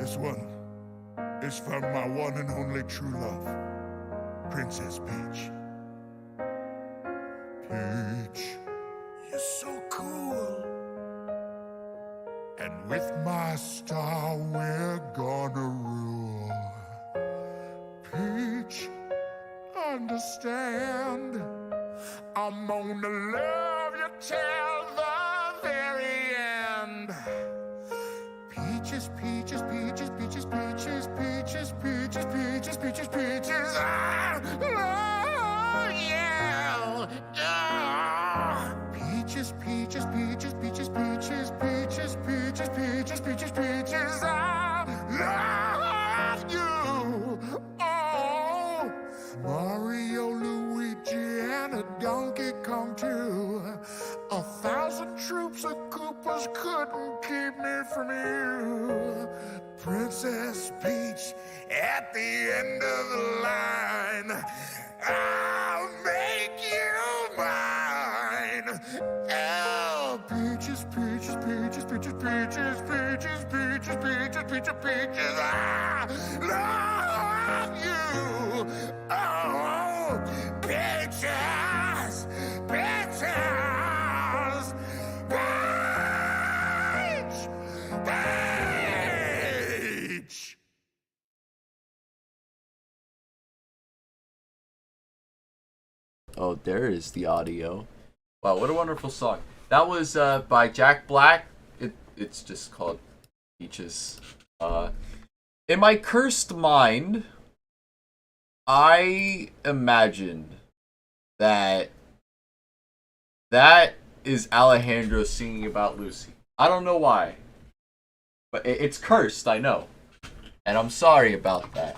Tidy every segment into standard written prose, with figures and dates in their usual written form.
This one is from my one and only true love, Princess Peach. Peach, you're so cool. And with my star, we're gonna rule. Peach, understand, I'm gonna love you till the very end. Peaches, peaches, peaches, peaches, peaches, peaches, peaches, peaches, peaches, peaches, I love you. Peaches, peaches, peaches, peaches, peaches, peaches, peaches, peaches, peaches, peaches, I love you. Oh, Mario, Luigi, and a Donkey Kong too. 1,000 troops of Koopas couldn't keep me from you. Princess Peach, at the end of the line, I'll make you mine. Oh, peaches, peaches, peaches, peaches, peaches, peaches, peaches, peaches, peaches, peaches, I love you. Oh, peaches, peaches, peach, peach. Oh, there is the audio. Wow, what a wonderful song. That was by Jack Black. It's just called Peaches. In my cursed mind, I imagined that is Alejandro singing about Lucy. I don't know why. But it's cursed, I know. And I'm sorry about that.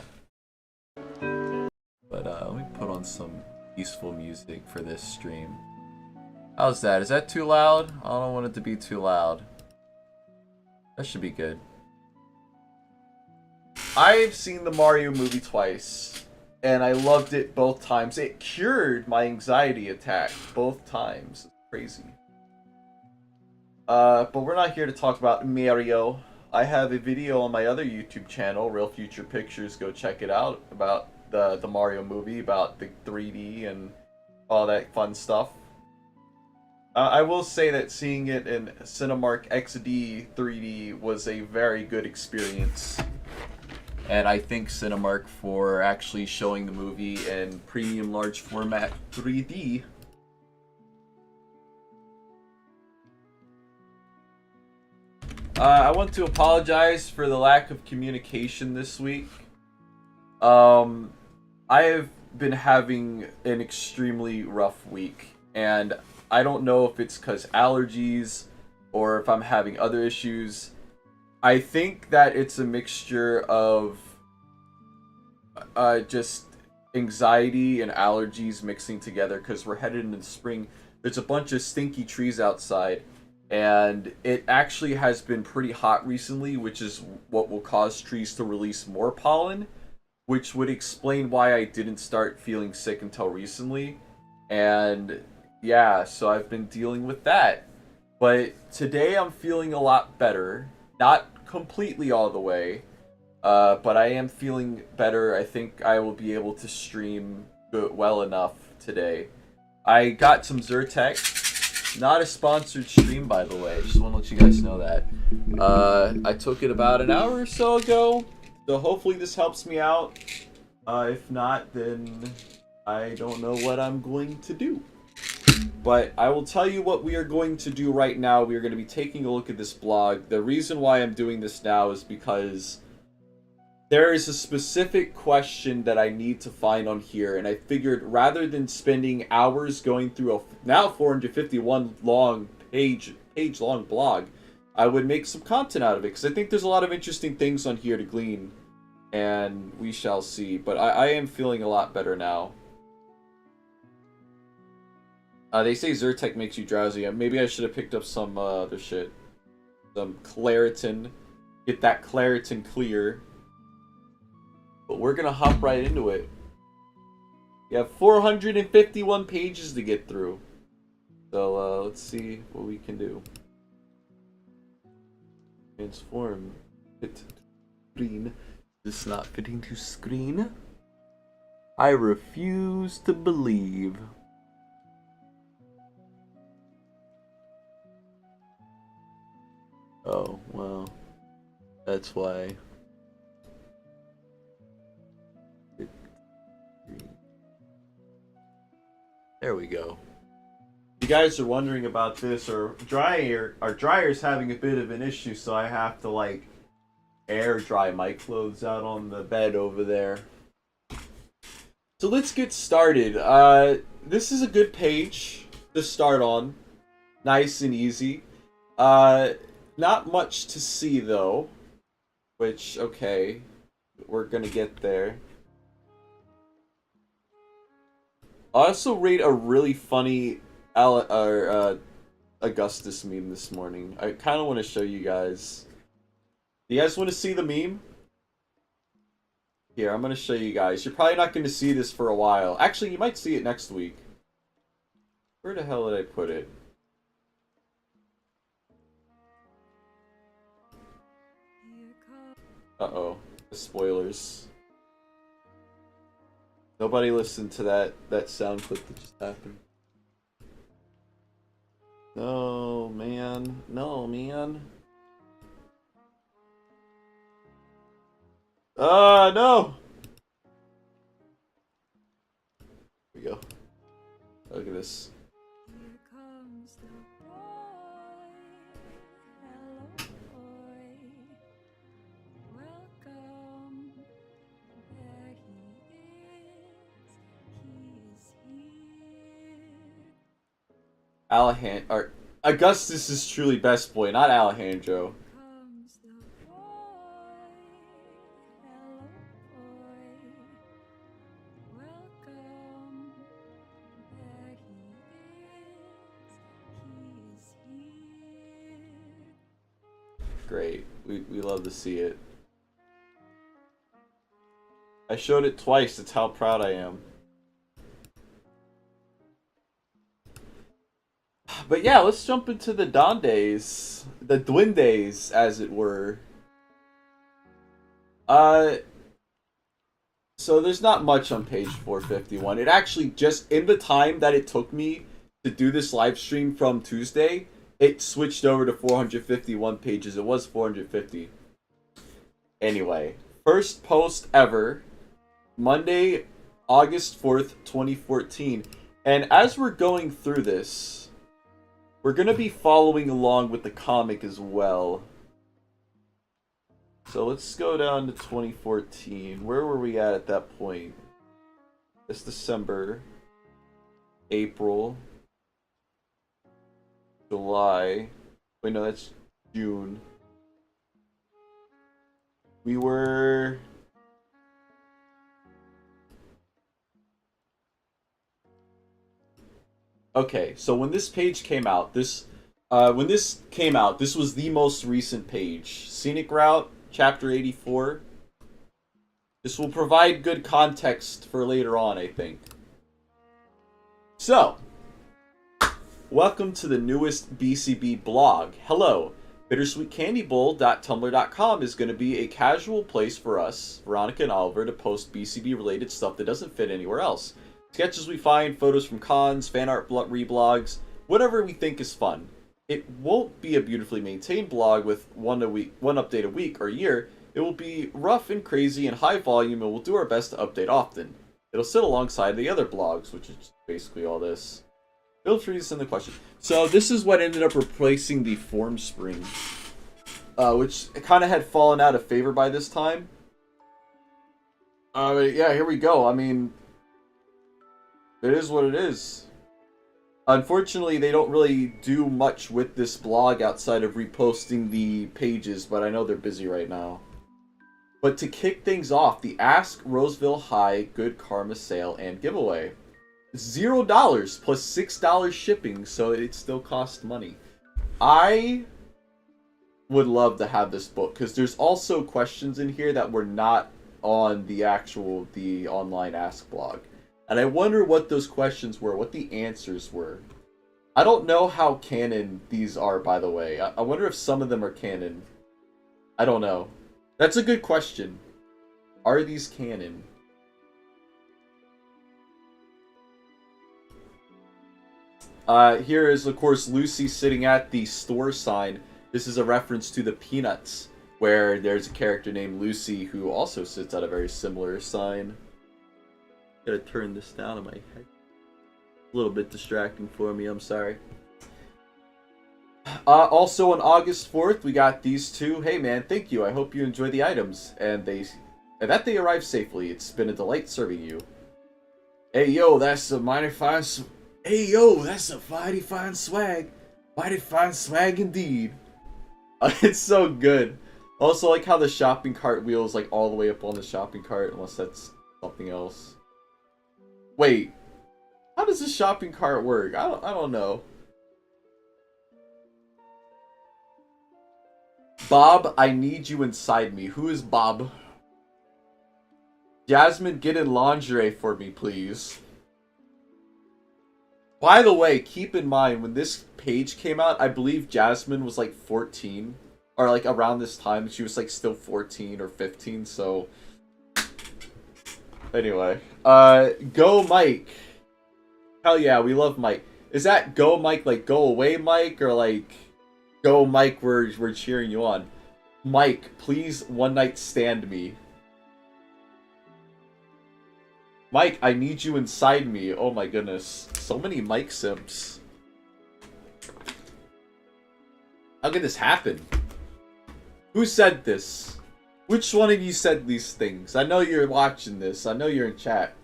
But let me put on some peaceful music for this stream. How's that? Is that too loud? I don't want it to be too loud. That should be good. I've seen the Mario movie twice, and I loved it both times. It cured my anxiety attack both times. It's crazy. But we're not here to talk about Mario. I have a video on my other YouTube channel, Real Future Pictures. Go check it out, about the Mario movie, about the 3D and all that fun stuff. I will say that seeing it in Cinemark XD 3D was a very good experience. And I thank Cinemark for actually showing the movie in premium large format 3D. I want to apologize for the lack of communication this week. I have been having an extremely rough week, and I don't know if it's because allergies or if I'm having other issues. I think that it's a mixture of just anxiety and allergies mixing together, because we're headed into the spring. There's a bunch of stinky trees outside, and it actually has been pretty hot recently, which is what will cause trees to release more pollen, which would explain why I didn't start feeling sick until recently. And yeah, so I've been dealing with that. But today I'm feeling a lot better. Not completely all the way, but I am feeling better. I think I will be able to stream well enough today. I got some Zyrtec. Not a sponsored stream, by the way. Just want to let you guys know that. I took it about an hour or so ago, so hopefully this helps me out. If not, then I don't know what I'm going to do. But I will tell you what we are going to do right now. We are going to be taking a look at this blog. The reason why I'm doing this now is because there is a specific question that I need to find on here, and I figured rather than spending hours going through a now 451 page long blog, I would make some content out of it, because I think there's a lot of interesting things on here to glean, and we shall see. But I am feeling a lot better now. They say Zyrtec makes you drowsy. Maybe I should have picked up some other shit. Some Claritin. Get that Claritin clear. But we're gonna hop right into it. We have 451 pages to get through. So let's see what we can do. Transform it. screen. Is this not fitting to screen? I refuse to believe. Oh, well. That's why. There we go. If you guys are wondering about this, our dryer's having a bit of an issue, so I have to like air dry my clothes out on the bed over there. So let's get started. This is a good page to start on. Nice and easy. Not much to see though, which, okay, we're gonna get there. I also read a really funny Augustus meme this morning. I kind of want to show you guys. Do you guys want to see the meme? Here, I'm going to show you guys. You're probably not going to see this for a while. Actually, you might see it next week. Where the hell did I put it? Uh-oh. The spoilers. Nobody listened to that sound clip that just happened. No, man. No, man. No! Here we go. Look at this. Here comes the boy. Hello, boy. Welcome. There he is. He is here. Augustus is truly best boy, not Alejandro. Comes the boy. Hello, boy. Welcome. There he is. He is here. Great. We love to see it. I showed it twice, that's how proud I am. But yeah, let's jump into the Dondes. The Duendes, as it were. So there's not much on page 451. It actually just, in the time that it took me to do this live stream from Tuesday, it switched over to 451 pages. It was 450. Anyway, first post ever, Monday, August 4th, 2014. And as we're going through this, we're going to be following along with the comic as well. So let's go down to 2014. Where were we at that point? It's December, April, July. Wait, no, that's June. We were... Okay, so when this page came out, this was the most recent page. Scenic Route, Chapter 84. This will provide good context for later on, I think. So, welcome to the newest BCB blog. Hello. BittersweetCandyBowl.tumblr.com is going to be a casual place for us, Veronica and Oliver, to post BCB related stuff that doesn't fit anywhere else. Sketches we find, photos from cons, fan art reblogs, whatever we think is fun. It won't be a beautifully maintained blog with one update a week or a year. It will be rough and crazy and high volume, and we'll do our best to update often. It'll sit alongside the other blogs, which is basically all this. Feel free to send the question. So this is what ended up replacing the Form Spring, which kind of had fallen out of favor by this time. Yeah, here we go. I mean, it is what it is. Unfortunately, they don't really do much with this blog outside of reposting the pages, but I know they're busy right now. But to kick things off, the Ask Roseville High Good Karma sale and giveaway. $0 plus $6 shipping, so it still costs money. I would love to have this book, because there's also questions in here that were not on the online Ask blog. And I wonder what those questions were, what the answers were. I don't know how canon these are, by the way. I wonder if some of them are canon. I don't know. That's a good question. Are these canon? Here is, of course, Lucy sitting at the store sign. This is a reference to the Peanuts, where there's a character named Lucy who also sits at a very similar sign. Gotta turn this down on my head. A little bit distracting for me, I'm sorry. Also on August 4th, we got these two. Hey man, thank you. I hope you enjoy the items. And that they arrived safely. It's been a delight serving you. Hey yo, that's a mighty fine Hey yo, that's a mighty fine swag. Mighty fine swag indeed. It's so good. Also like how the shopping cart wheel is like all the way up on the shopping cart, unless that's something else. Wait. How does the shopping cart work? I don't know. Bob, I need you inside me. Who is Bob? Jasmine, get in lingerie for me, please. By the way, keep in mind, when this page came out, I believe Jasmine was like 14. Or like around this time, she was like still 14 or 15, so... Anyway. Go Mike. Hell yeah, we love Mike. Is that go Mike like go away Mike, or like... Go, Mike, we're cheering you on. Mike, please one night stand me. Mike, I need you inside me. Oh my goodness. So many Mike simps. How could this happen? Who said this? Which one of you said these things? I know you're watching this. I know you're in chat.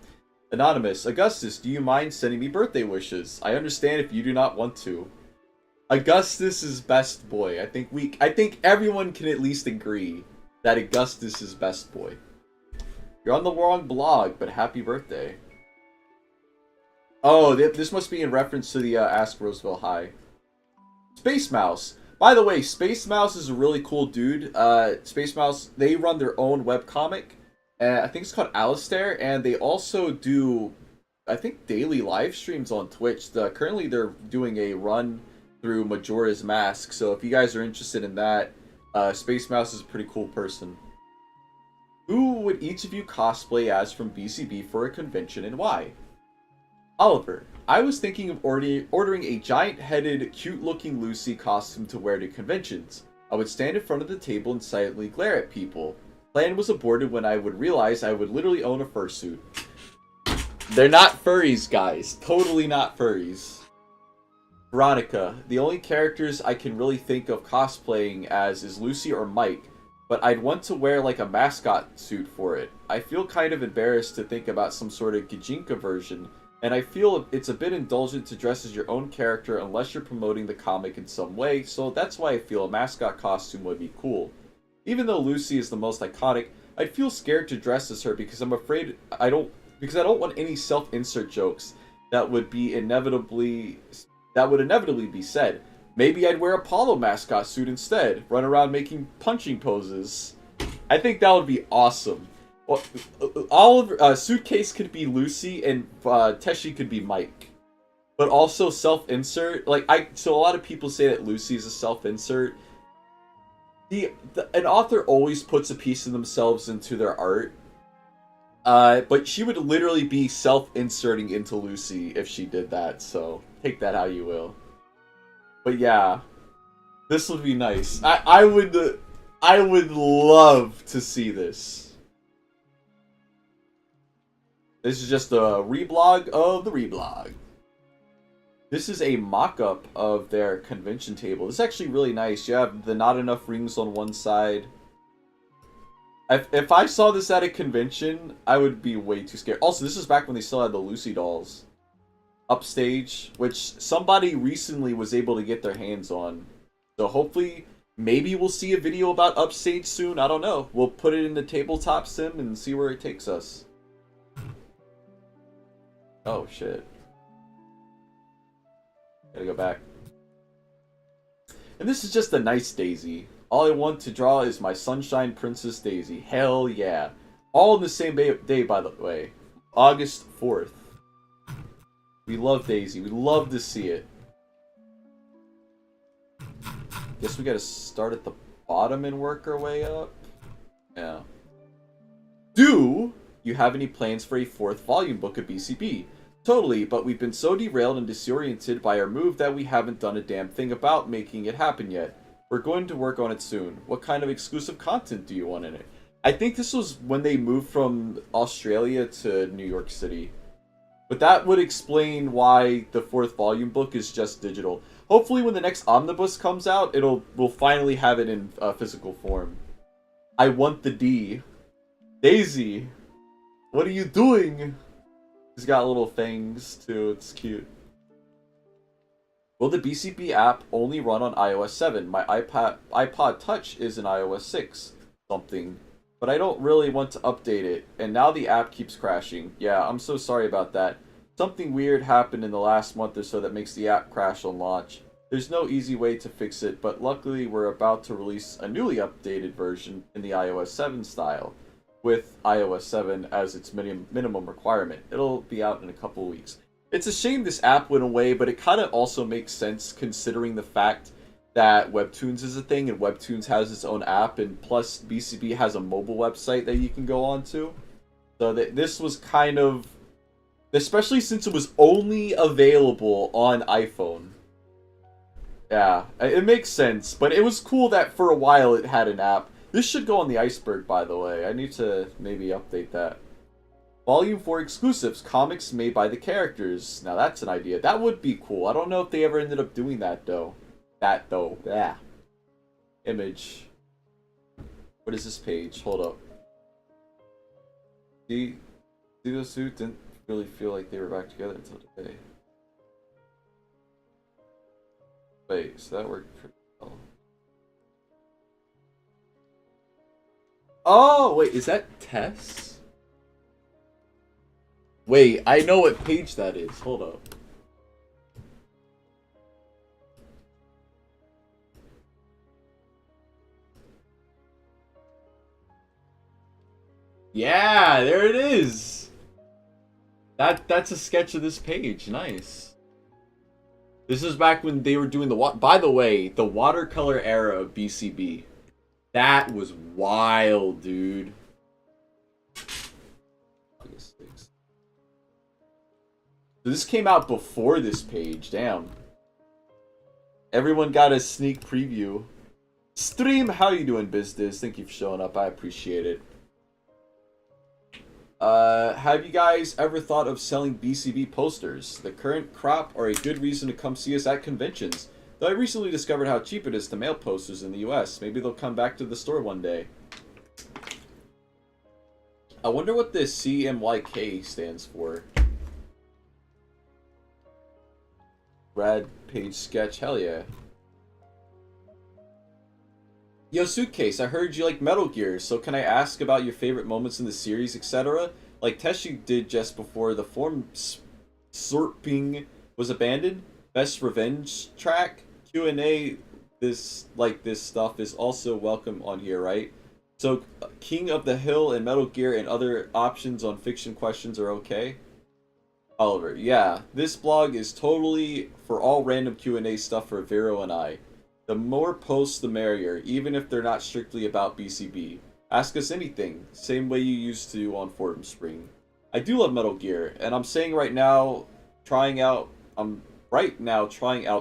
Anonymous, Augustus, do you mind sending me birthday wishes? I understand if you do not want to. Augustus is best boy. I think everyone can at least agree that Augustus is best boy. You're on the wrong blog, but happy birthday. Oh, this must be in reference to the Ask Roseville High. Space Mouse. By the way, Space Mouse is a really cool dude. Space Mouse, they run their own webcomic. I think it's called Alistair, and they also do, I think, daily live streams on Twitch. Currently, they're doing a run through Majora's Mask, so if you guys are interested in that, Space Mouse is a pretty cool person. Who would each of you cosplay as from BCB for a convention, and why? Oliver, I was thinking of ordering a giant-headed, cute-looking Lucy costume to wear to conventions. I would stand in front of the table and silently glare at people. Plan was aborted when I would realize I would literally own a fursuit. They're not furries, guys. Totally not furries. Veronica, the only characters I can really think of cosplaying as is Lucy or Mike, but I'd want to wear like a mascot suit for it. I feel kind of embarrassed to think about some sort of Gijinka version, and I feel it's a bit indulgent to dress as your own character unless you're promoting the comic in some way, so that's why I feel a mascot costume would be cool. Even though Lucy is the most iconic, I'd feel scared to dress as her because I'm afraid I don't want any self-insert jokes that would inevitably be said. Maybe I'd wear a Apollo mascot suit instead, run around making punching poses. I think that would be awesome. Well, Suitcase could be Lucy and Teshi could be Mike. But also self-insert, so a lot of people say that Lucy is a self-insert. An author always puts a piece of themselves into their art. But she would literally be self-inserting into Lucy if she did that, so take that how you will. But yeah, this would be nice. I would love to see this. This is just a reblog of the reblog. This is a mock-up of their convention table. This is actually really nice. You have the not enough rings on one side. If I saw this at a convention, I would be way too scared. Also, this is back when they still had the Lucy dolls. Upstage, which somebody recently was able to get their hands on. So hopefully, maybe we'll see a video about Upstage soon. I don't know. We'll put it in the tabletop sim and see where it takes us. Oh, shit. Gotta go back. And this is just a nice Daisy. All I want to draw is my Sunshine Princess Daisy. Hell yeah. All in the same day, by the way. August 4th. We love Daisy. We love to see it. Guess we gotta start at the bottom and work our way up. Yeah. Do you have any plans for a 4th volume book of BCB? Totally, but we've been so derailed and disoriented by our move that we haven't done a damn thing about making it happen yet. We're going to work on it soon. What kind of exclusive content do you want in it? I think this was when they moved from Australia to New York City. But that would explain why the 4th volume book is just digital. Hopefully when the next omnibus comes out, we'll finally have it in physical form. I want the D. Daisy, what are you doing? He's got little fangs too, it's cute. Will the BCB app only run on iOS 7? My iPod Touch is an iOS 6 something, but I don't really want to update it, and now the app keeps crashing. Yeah, I'm so sorry about that. Something weird happened in the last month or so that makes the app crash on launch. There's no easy way to fix it, but luckily we're about to release a newly updated version in the iOS 7 style, with iOS 7 as its minimum requirement. It'll be out in a couple weeks. It's a shame this app went away, but it kind of also makes sense considering the fact that Webtoons is a thing and Webtoons has its own app, and plus BCB has a mobile website that you can go on to. So this was kind of, especially since it was only available on iPhone. Yeah, it makes sense, but it was cool that for a while it had an app. This should go on the iceberg, by the way. I need to maybe update that. Volume 4 exclusives, comics made by the characters. Now that's an idea. That would be cool. I don't know if they ever ended up doing that, though. Yeah. Image. What is this page? Hold up. See those two didn't really feel like they were back together until today. Wait, so that worked pretty well. Oh, wait, is that Tess? Wait, I know what page that is. Hold up. Yeah, there it is. That's a sketch of this page. Nice. This is back when they were doing by the way, the watercolor era of BCB. That was wild, dude. So this came out before this page, damn. Everyone got a sneak preview. Stream, how you doing, business? Thank you for showing up, I appreciate it. Have you guys ever thought of selling BCB posters? The current crop are a good reason to come see us at conventions. Though I recently discovered how cheap it is to mail posters in the US. Maybe they'll come back to the store one day. I wonder what this CMYK stands for. Rad page sketch, hell yeah. Yo, Suitcase, I heard you like Metal Gear, so can I ask about your favorite moments in the series, etc.? Like Teshi did just before the form slurping was abandoned. Best revenge track? Q&A, this stuff is also welcome on here, right? So, King of the Hill and Metal Gear and other options on fiction questions are okay? Oliver, yeah, this blog is totally for all random Q&A stuff for Vero and I. The more posts, the merrier, even if they're not strictly about BCB. Ask us anything, same way you used to on Forum Spring. I do love Metal Gear, and I'm saying right now, trying out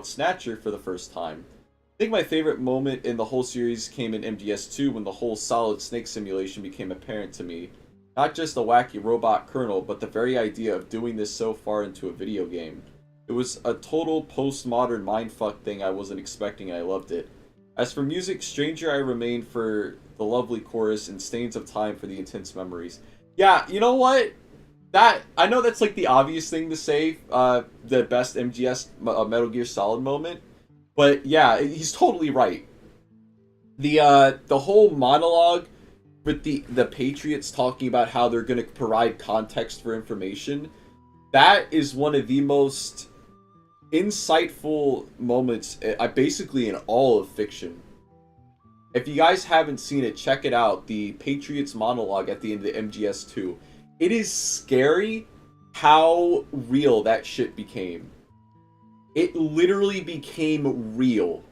Snatcher for the first time. I think my favorite moment in the whole series came in MGS2 when the whole Solid Snake simulation became apparent to me. Not just a wacky robot colonel, but the very idea of doing this so far into a video game. It was a total postmodern mindfuck thing I wasn't expecting and I loved it. As for music, Stranger I Remain for the lovely chorus and Stains of Time for the intense memories. Yeah, you know what? I know that's like the obvious thing to say, the best MGS Metal Gear Solid moment, but yeah, he's totally right. The whole monologue with the Patriots talking about how they're going to provide context for information, that is one of the most insightful moments, basically in all of fiction. If you guys haven't seen it, check it out. The Patriots monologue at the end of the MGS2. It is scary how real that shit became. It literally became real.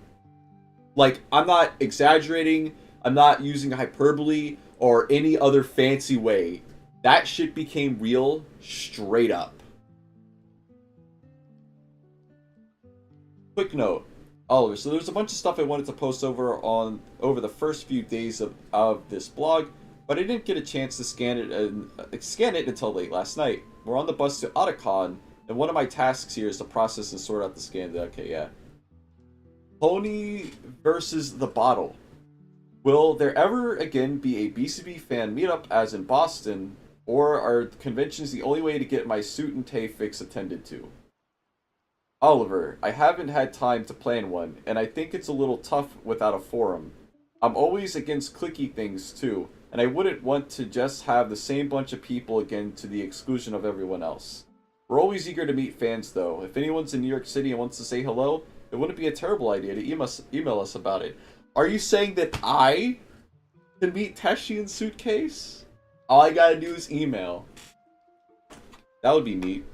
Like, I'm not exaggerating. I'm not using hyperbole. or any other fancy way. That shit became real straight up. Quick note, Oliver. So there's a bunch of stuff I wanted to post over the first few days of this blog, but I didn't get a chance to scan it until late last night. We're on the bus to Otacon, and one of my tasks here is to process and sort out the scan. Okay, yeah. Pony versus the bottle. Will there ever again be a BCB fan meetup as in Boston, or are conventions the only way to get my suit and tie fix attended to? Oliver, I haven't had time to plan one, and I think it's a little tough without a forum. I'm always against cliquey things too, and I wouldn't want to just have the same bunch of people again to the exclusion of everyone else. We're always eager to meet fans though. If anyone's in New York City and wants to say hello, it wouldn't be a terrible idea to email us about it. Are you saying that I can meet Teshi in Suitcase? All I gotta do is email. That would be neat.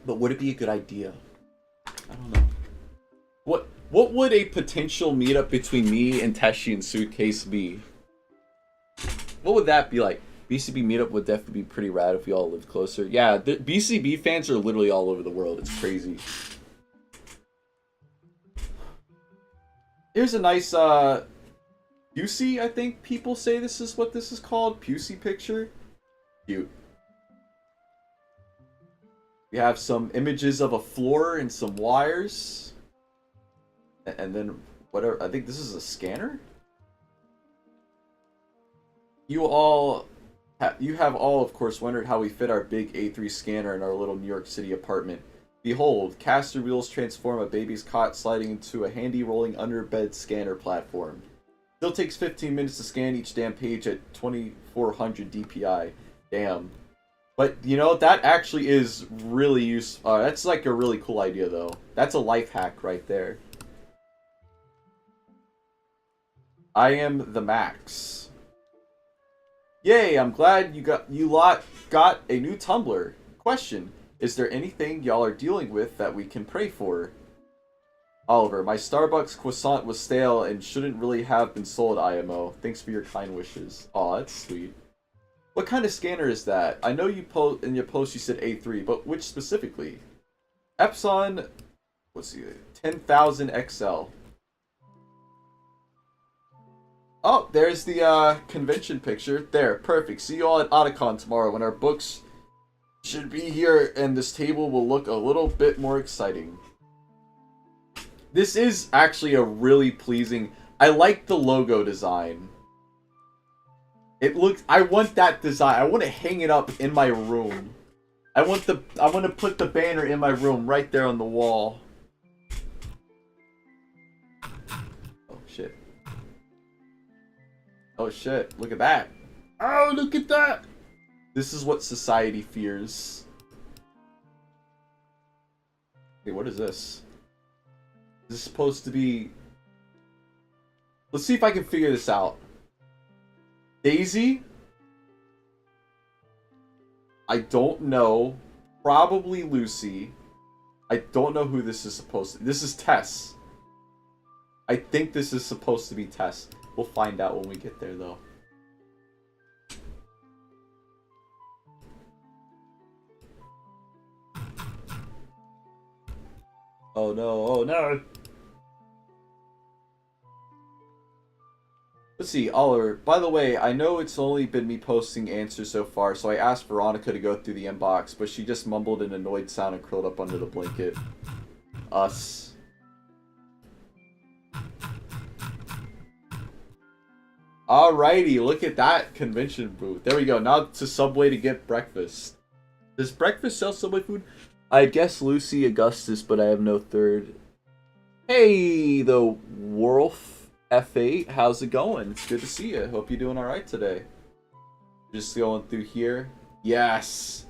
But would it be a good idea? I don't know. What would a potential meetup between me and Teshi and Suitcase be? What would that be like? BCB meetup would definitely be pretty rad if we all lived closer. Yeah, the BCB fans are literally all over the world. It's crazy. Here's a nice Pusey, I think people say this is what this is called. Pusey picture. Cute. We have some images of a floor and some wires. And then whatever, I think this is a scanner? You have all, of course, wondered how we fit our big A3 scanner in our little New York City apartment. Behold, caster wheels transform a baby's cot sliding into a handy rolling underbed scanner platform. Still takes 15 minutes to scan each damn page at 2400 DPI. Damn. But, you know, that actually is really useful. That's like a really cool idea, though. That's a life hack right there. I am the Max. Yay, I'm glad you lot got a new Tumblr. Question, is there anything y'all are dealing with that we can pray for? Oliver, my Starbucks croissant was stale and shouldn't really have been sold, IMO. Thanks for your kind wishes. Aw, that's sweet. What kind of scanner is that? I know you in your post you said A3, but which specifically? Epson, let's see, 10,000 XL. Oh, there's the convention picture. There, perfect. See you all at Otacon tomorrow when our books should be here and this table will look a little bit more exciting. This is actually a really pleasing... I like the logo design. It looks... I want that design. I want to hang it up in my room. I want to put the banner in my room right there on the wall. Oh, shit. Oh, shit. Look at that. Oh, look at that. This is what society fears. Hey, what is this? Is this supposed to be... Let's see if I can figure this out. Daisy? I don't know. Probably Lucy. I don't know who this is supposed to... This is Tess. I think this is supposed to be Tess. We'll find out when we get there, though. Oh no, oh no! Let's see, Oliver, by the way, I know it's only been me posting answers so far, so I asked Veronica to go through the inbox, but she just mumbled an annoyed sound and curled up under the blanket. Us. Alrighty, look at that convention booth. There we go, now to Subway to get breakfast. Does breakfast sell Subway food? I guess Lucy Augustus, but I have no third. Hey, the Wolf F8, how's it going? It's good to see you. Hope you're doing alright today. Just going through here. Yes!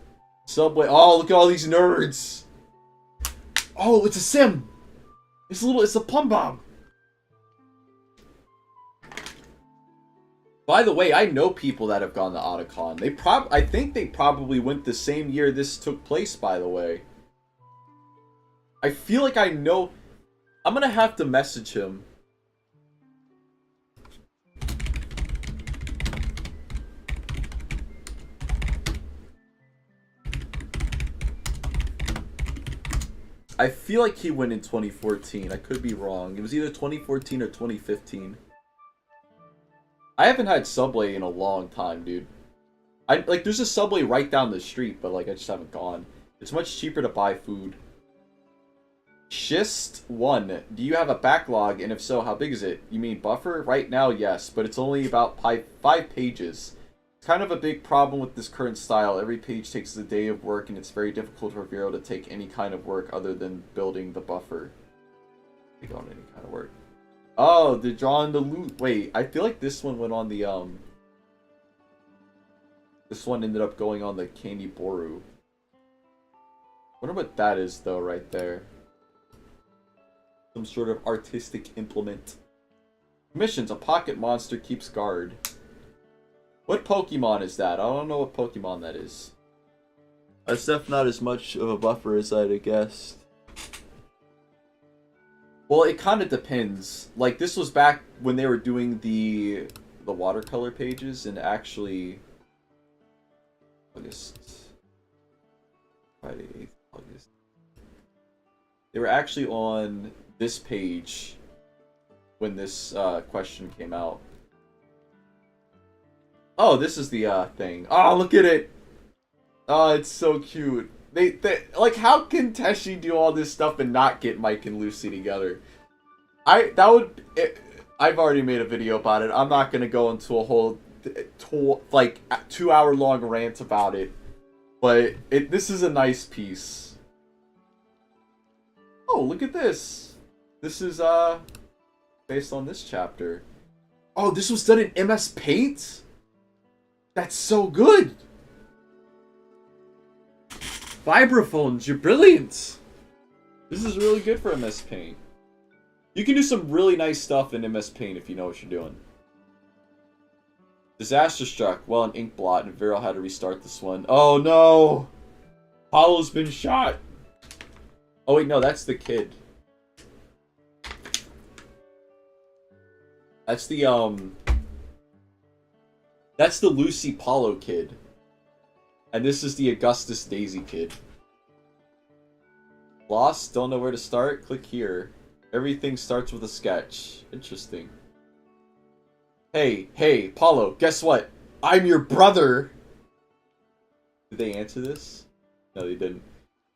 Subway. Oh, look at all these nerds! Oh, it's a sim! It's a plum bomb! By the way, I know people that have gone to Otacon. I think they probably went the same year this took place, by the way. I feel like I know... I'm gonna have to message him. I feel like he went in 2014. I could be wrong. It was either 2014 or 2015. I haven't had Subway in a long time, dude. There's a Subway right down the street, but like I just haven't gone. It's much cheaper to buy food. Schist 1. Do you have a backlog, and if so, how big is it? You mean buffer? Right now, yes, but it's only about 5 pages. It's kind of a big problem with this current style. Every page takes a day of work, and it's very difficult for Vero to take any kind of work other than building the buffer. Take on any kind of work. Oh, they're drawing the loot. Wait, I feel like this one went on the, This one ended up going on the Candy Boru. Wonder what that is, though, right there. Some sort of artistic implement. Missions. A pocket monster keeps guard. What Pokemon is that? I don't know what Pokemon that is. That's definitely not as much of a buffer as I'd have guessed. Well, it kind of depends. Like, this was back when they were doing the watercolor pages, and actually... Friday, 8th August. They were actually on this page when this question came out. Oh, this is the thing. Oh, look at it! Oh, it's so cute. They like, how can Teshi do all this stuff and not get Mike and Lucy together? I've already made a video about it. I'm not gonna go into a whole 2-hour long rant about it, but this is a nice piece. Oh, look at this. This is based on this chapter. Oh, this was done in MS Paint? That's so good. Vibraphones, you're brilliant. This is really good for MS Paint. You can do some really nice stuff in MS Paint if you know what you're doing. Disaster struck. Well, an ink blot, and Vero had to restart this one. Oh no! Apollo's been shot! Oh wait, no, that's the kid. That's the Lucy Paulo kid. And this is the Augustus Daisy kid. Lost? Don't know where to start? Click here. Everything starts with a sketch. Interesting. Hey, Paulo, guess what? I'm your brother! Did they answer this? No, they didn't.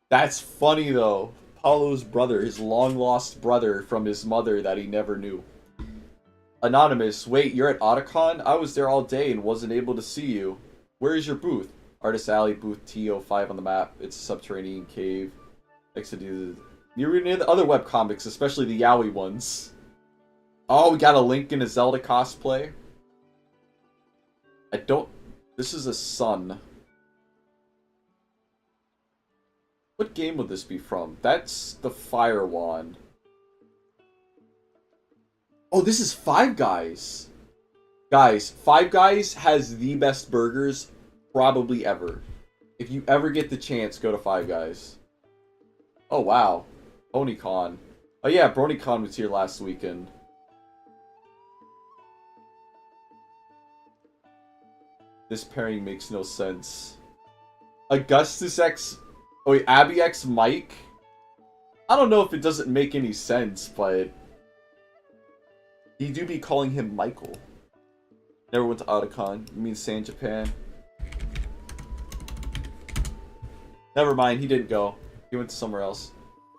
That's funny, though. Paulo's brother, his long-lost brother from his mother that he never knew. Anonymous, wait, you're at Otacon? I was there all day and wasn't able to see you. Where is your booth? Artist Alley, booth T05 on the map. It's a subterranean cave. You're near the other webcomics, especially the yaoi ones. Oh, we got a Link in a Zelda cosplay. This is a sun. What game would this be from? That's the Fire Wand. Oh, this is Five Guys. Guys, Five Guys has the best burgers probably ever. If you ever get the chance, go to Five Guys. Oh, wow. BronyCon. Oh, yeah, BronyCon was here last weekend. This pairing makes no sense. Augustus X... Oh, wait, Abby X Mike? I don't know if it doesn't make any sense, but... You do be calling him Michael. Never went to Otacon. You mean San Japan? Never mind, he didn't go. He went to somewhere else.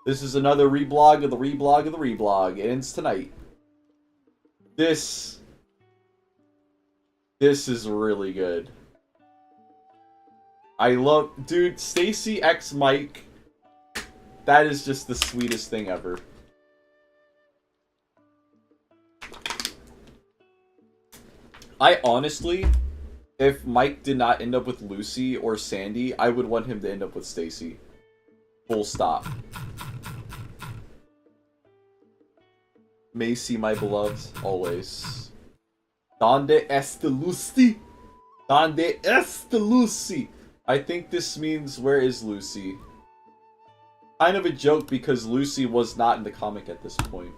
This is another reblog of the reblog of the reblog. It ends tonight. This is really good. I love... Dude, Stacy X Mike. That is just the sweetest thing ever. I honestly, if Mike did not end up with Lucy or Sandy, I would want him to end up with Stacy. Full stop. Macy, my beloved, always. Donde Esta Lucy? Donde Esta Lucy? I think this means, where is Lucy? Kind of a joke because Lucy was not in the comic at this point.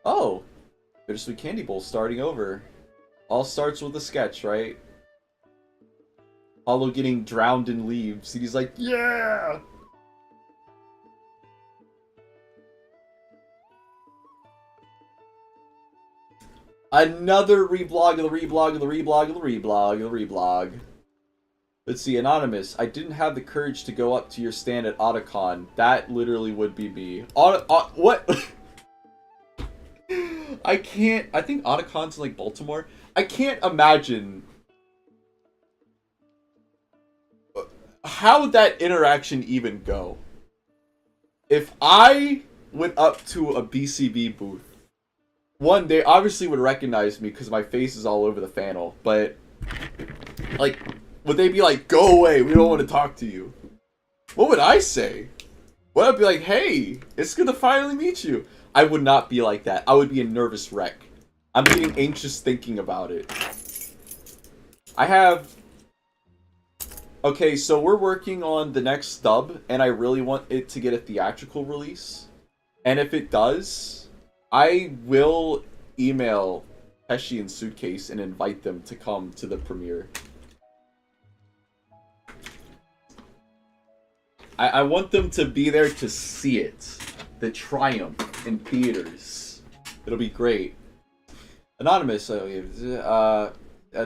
Oh! Bittersweet Candy Bowl starting over. All starts with a sketch, right? Apollo getting drowned in leaves. And he's like, yeah! Another reblog of the reblog of the reblog of the reblog of the reblog. Let's see, Anonymous. I didn't have the courage to go up to your stand at Otacon. That literally would be me. What? I can't. I think Otacon's in like Baltimore. I can't imagine how would that interaction even go. If I went up to a BCB booth, one, they obviously would recognize me because my face is all over the panel, but like, would they be like, go away, we don't want to talk to you? What would I say? Would I be like, hey, it's good to finally meet you? I would not be like that. I would be a nervous wreck. I'm getting anxious thinking about it. I have... Okay, so we're working on the next stub, and I really want it to get a theatrical release. And if it does, I will email Heshi and Suitcase and invite them to come to the premiere. I want them to be there to see it. The triumph in theaters. It'll be great. Anonymous, I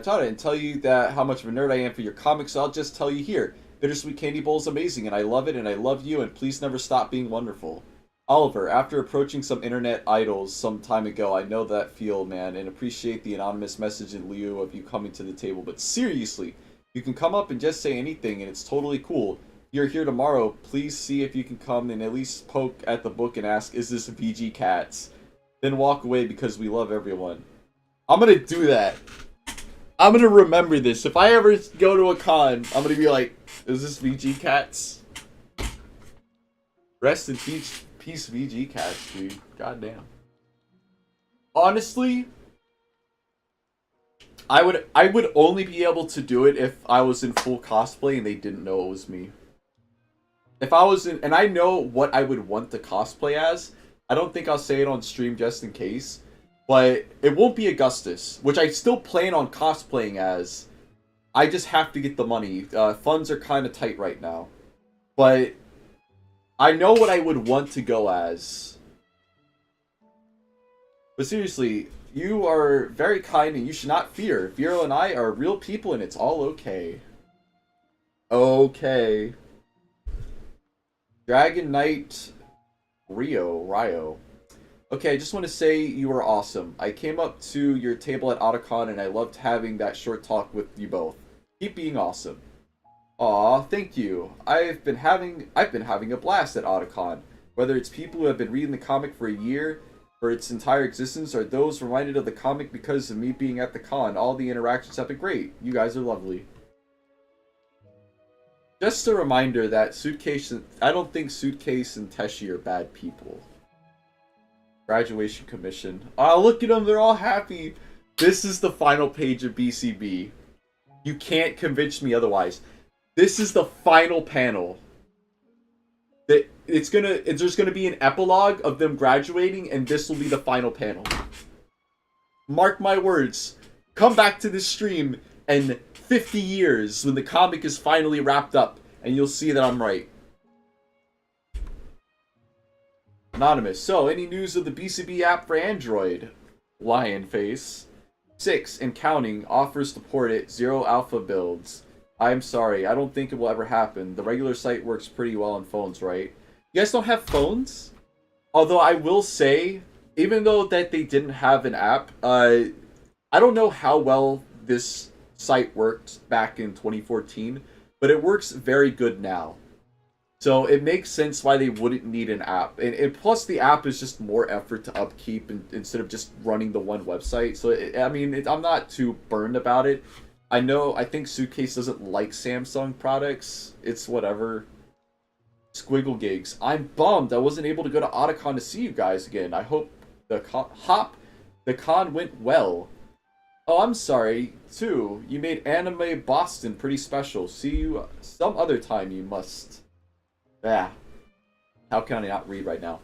taught it and tell you that how much of a nerd I am for your comics, so I'll just tell you here. Bittersweet Candy Bowl is amazing, and I love it, and I love you, and please never stop being wonderful. Oliver, after approaching some internet idols some time ago, I know that feel, man, and appreciate the anonymous message in lieu of you coming to the table, but seriously, you can come up and just say anything, and it's totally cool. If you're here tomorrow, please see if you can come and at least poke at the book and ask, is this VG Cats? Then walk away because we love everyone. I'm gonna do that. I'm gonna remember this. If I ever go to a con, I'm gonna be like, is this VG Cats? Rest in peace, VG Cats, dude. Goddamn. Honestly, I would only be able to do it if I was in full cosplay and they didn't know it was me. If I was in, and I know what I would want to cosplay as, I don't think I'll say it on stream just in case, but it won't be Augustus, which I still plan on cosplaying as. I just have to get the money. Funds are kind of tight right now. But I know what I would want to go as. But seriously, you are very kind and you should not fear. Vero and I are real people and it's all okay. Okay. Dragon Knight Ryo. Okay, I just want to say you are awesome. I came up to your table at Otacon and I loved having that short talk with you both. Keep being awesome. Aw, thank you. I've been having a blast at Otacon. Whether it's people who have been reading the comic for a year, for its entire existence, or those reminded of the comic because of me being at the con, all the interactions have been great. You guys are lovely. Just a reminder that I don't think Suitcase and Teshi are bad people. Graduation commission. Oh, look at them, they're all happy. This is the final page of BCB. You can't convince me otherwise. This is the final panel. There's gonna be an epilogue of them graduating, and this will be the final panel. Mark my words. Come back to this stream in 50 years when the comic is finally wrapped up, and you'll see that I'm right. Anonymous. So, any news of the BCB app for Android? Lion face. 6 and counting offers to port it. 0 alpha builds. I'm sorry, I don't think it will ever happen. The regular site works pretty well on phones, right? You guys don't have phones? Although I will say, even though that they didn't have an app, I don't know how well this site worked back in 2014, but it works very good now. So it makes sense why they wouldn't need an app. And plus the app is just more effort to upkeep instead of just running the one website. So, I'm not too burned about it. I think Suitcase doesn't like Samsung products. It's whatever. Squiggle gigs. I'm bummed I wasn't able to go to Otacon to see you guys again. I hope the con went well. Oh, I'm sorry, too. You made Anime Boston pretty special. See you some other time, you must. Ah. How can I not read right now?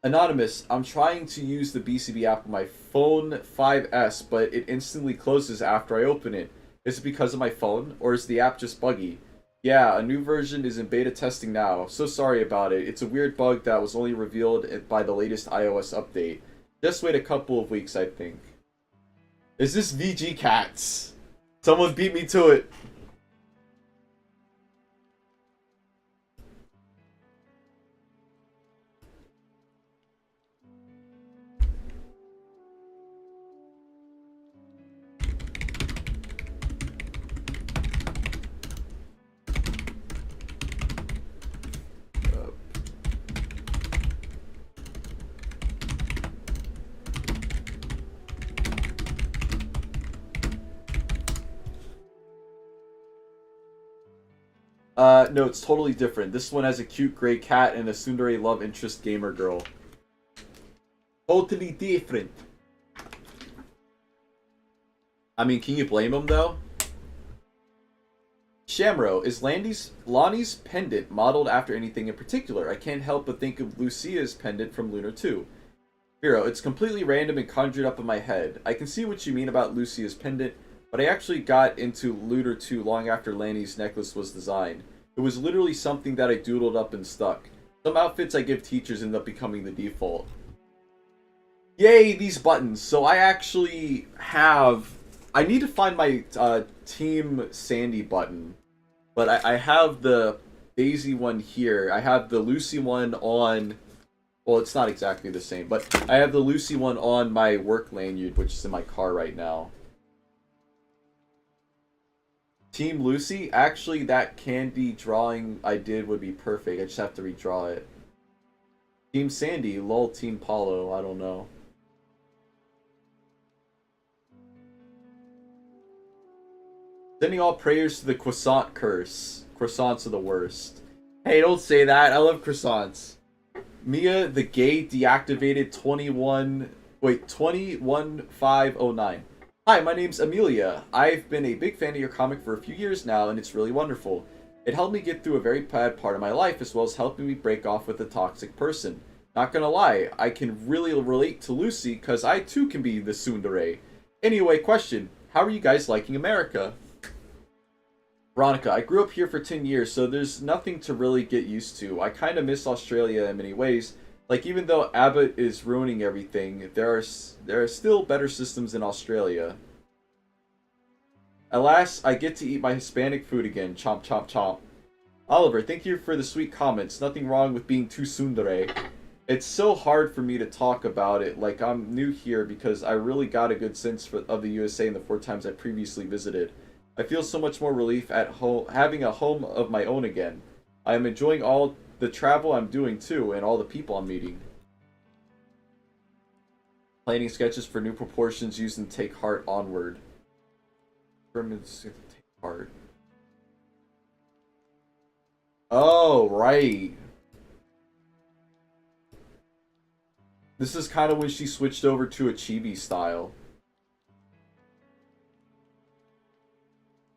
Anonymous, I'm trying to use the BCB app on my phone 5S, but it instantly closes after I open it. Is it because of my phone, or is the app just buggy? Yeah, a new version is in beta testing now. So sorry about it. It's a weird bug that was only revealed by the latest iOS update. Just wait a couple of weeks, I think. Is this VG Cats? Someone beat me to it. No, it's totally different. This one has a cute gray cat and a tsundere love interest gamer girl. Totally different. I mean, can you blame him, though? Shamro, is Lonnie's pendant modeled after anything in particular? I can't help but think of Lucia's pendant from Lunar 2. Vero, it's completely random and conjured up in my head. I can see what you mean about Lucia's pendant, but I actually got into Lunar 2 long after Lanny's necklace was designed. It was literally something that I doodled up and stuck. Some outfits I give teachers end up becoming the default. Yay, these buttons. So I actually have... I need to find my Team Sandy button. But I have the Daisy one here. I have the Lucy one on... Well, it's not exactly the same, but I have the Lucy one on my work lanyard, which is in my car right now. Team Lucy? Actually, that candy drawing I did would be perfect. I just have to redraw it. Team Sandy, lol, Team Paulo, I don't know. Sending all prayers to the croissant curse. Croissants are the worst. Hey, don't say that. I love croissants. Mia the gay deactivated 21509. Hi, my name's Amelia. I've been a big fan of your comic for a few years now, and it's really wonderful. It helped me get through a very bad part of my life, as well as helping me break off with a toxic person. Not gonna lie, I can really relate to Lucy, because I too can be the tsundere. Anyway, question. How are you guys liking America? Veronica, I grew up here for 10 years, so there's nothing to really get used to. I kind of miss Australia in many ways. Like, even though Abbott is ruining everything, there are still better systems in Australia. At last, I get to eat my Hispanic food again. Chomp, chomp, chomp. Oliver, thank you for the sweet comments. Nothing wrong with being too tsundere. It's so hard for me to talk about it. Like, I'm new here because I really got a good sense of the USA in the 4 times I previously visited. I feel so much more relief at home, having a home of my own again. I am enjoying all the travel I'm doing too, and all the people I'm meeting. Planning sketches for new proportions using Take Heart Onward. Take Heart. Oh, right. This is kind of when she switched over to a chibi style.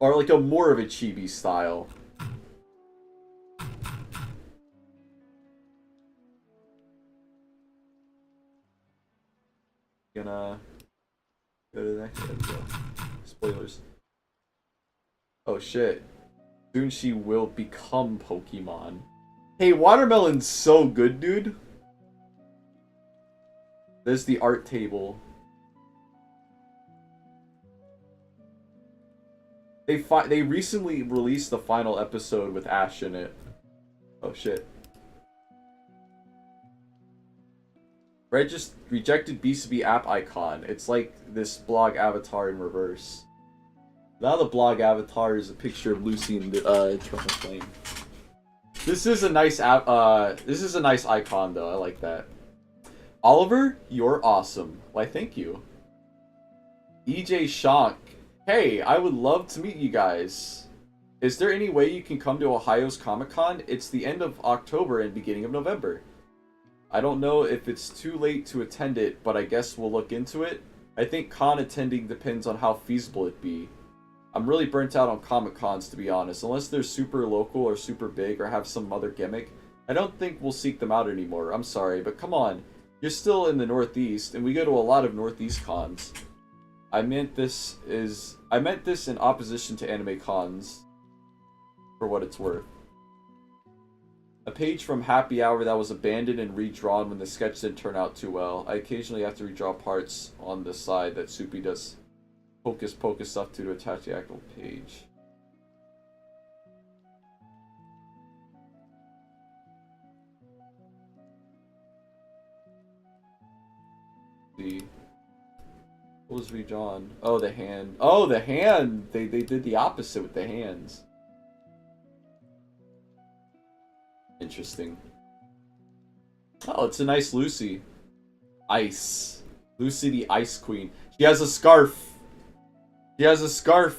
Or like a more of a chibi style. Gonna go to the next episode. Spoilers. Oh shit. Soon she will become Pokemon. Hey, Watermelon's so good, dude. There's the art table. They recently released the final episode with Ash in it. Oh shit. Rejected BCB app icon. It's like this blog avatar in reverse. Now the blog avatar is a picture of Lucy in the Eternal Flame. This is a nice this is a nice icon though. I like that. Oliver, you're awesome. Why, thank you. EJ Shank. Hey, I would love to meet you guys. Is there any way you can come to Ohio's Comic-Con? It's the end of October and beginning of November. I don't know if it's too late to attend it, but I guess we'll look into it. I think con attending depends on how feasible it be. I'm really burnt out on Comic-Cons, to be honest. Unless they're super local or super big or have some other gimmick, I don't think we'll seek them out anymore. I'm sorry, but come on. You're still in the Northeast, and we go to a lot of Northeast cons. I meant this in opposition to anime cons, for what it's worth. A page from Happy Hour that was abandoned and redrawn when the sketch didn't turn out too well. I occasionally have to redraw parts on the side that Soupy does. Hocus Pocus stuff to attach the actual page. See. What was redrawn? Oh, the hand. Oh, the hand! They did the opposite with the hands. Interesting. Oh, it's a nice Lucy. Ice. Lucy the Ice Queen. She has a scarf. She has a scarf.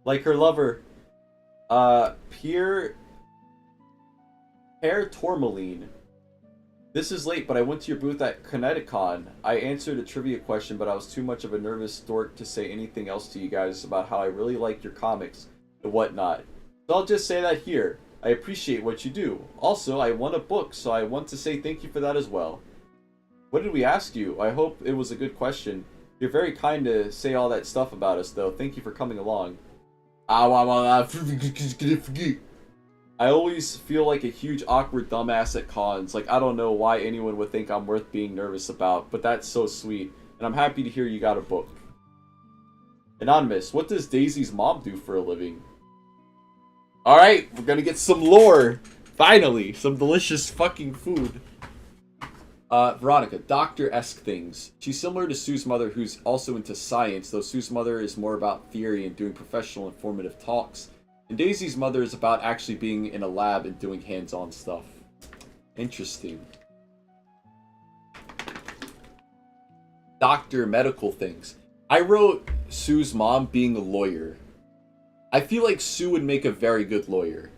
Like her lover. Pierre Tourmaline. This is late, but I went to your booth at Kineticon. I answered a trivia question, but I was too much of a nervous dork to say anything else to you guys about how I really like your comics and whatnot. So I'll just say that here. I appreciate what you do. Also, I won a book, so I want to say thank you for that as well. What did we ask you? I hope it was a good question. You're very kind to say all that stuff about us, though. Thank you for coming along. I always feel like a huge awkward dumbass at cons. Like, I don't know why anyone would think I'm worth being nervous about, but that's so sweet. And I'm happy to hear you got a book. Anonymous, what does Daisy's mom do for a living? Alright, we're gonna get some lore. Finally, some delicious fucking food. Veronica, doctor-esque things. She's similar to Sue's mother, who's also into science, though Sue's mother is more about theory and doing professional informative talks. And Daisy's mother is about actually being in a lab and doing hands-on stuff. Interesting. Doctor medical things. I wrote Sue's mom being a lawyer. I feel like Sue would make a very good lawyer.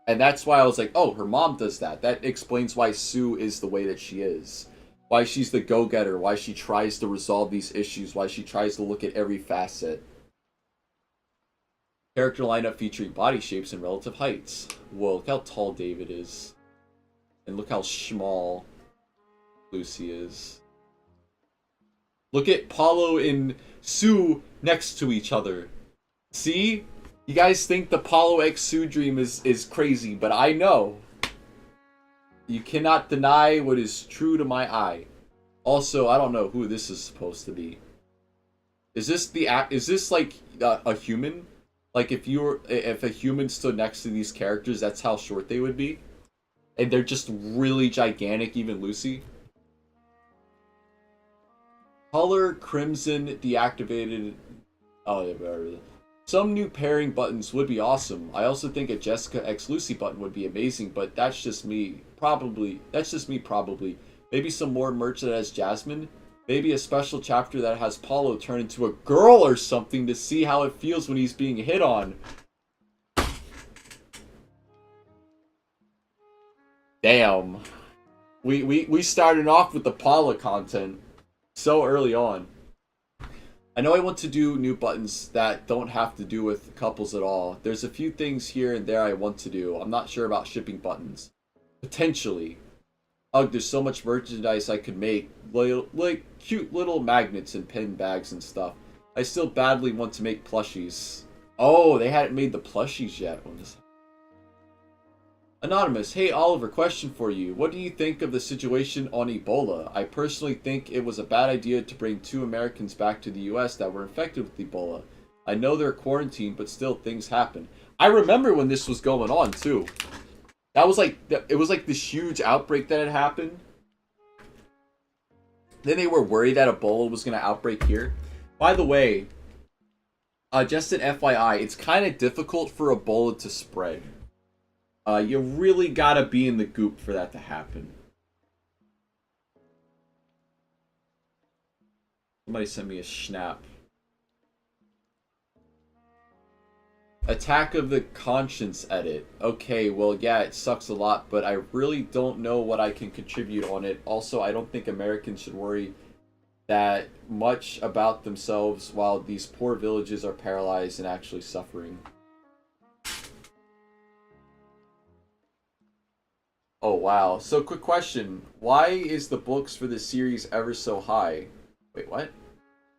And that's why I was like, oh, her mom does that. That explains why Sue is the way that she is. Why she's the go-getter. Why she tries to resolve these issues. Why she tries to look at every facet. Character lineup featuring body shapes and relative heights. Whoa, look how tall David is. And look how small Lucy is. Look at Paulo and Sue next to each other. See? You guys think the Paulo X Sue dream is crazy, but I know. You cannot deny what is true to my eye. Also, I don't know who this is supposed to be. Is this like a human? Like if a human stood next to these characters, that's how short they would be? And they're just really gigantic, even Lucy? Color Crimson deactivated. Oh, yeah, some new pairing buttons would be awesome. I also think a Jessica X Lucy button would be amazing, but that's just me. Probably. Maybe some more merch that has Jasmine. Maybe a special chapter that has Paulo turn into a girl or something to see how it feels when he's being hit on. Damn. We started off with the Paula content so early on. I know I want to do new buttons that don't have to do with couples at all. There's a few things here and there I want to do. I'm not sure about shipping buttons. Potentially. Ugh, there's so much merchandise I could make. Like cute little magnets and pin bags and stuff. I still badly want to make plushies. Oh, they hadn't made the plushies yet. Anonymous, hey Oliver, question for you. What do you think of the situation on Ebola? I personally think it was a bad idea to bring 2 Americans back to the US that were infected with Ebola. I know they're quarantined, but still things happen. I remember when this was going on too. That was like, it was like this huge outbreak that had happened. Then they were worried that Ebola was going to outbreak here. By the way, just an FYI, it's kind of difficult for Ebola to spread. You really gotta be in the goop for that to happen. Somebody sent me a snap. Attack of the Conscience edit. Okay, well, yeah, it sucks a lot, but I really don't know what I can contribute on it. Also, I don't think Americans should worry that much about themselves while these poor villages are paralyzed and actually suffering. Oh, wow. So, quick question. Why is the books for this series ever so high? Wait, what?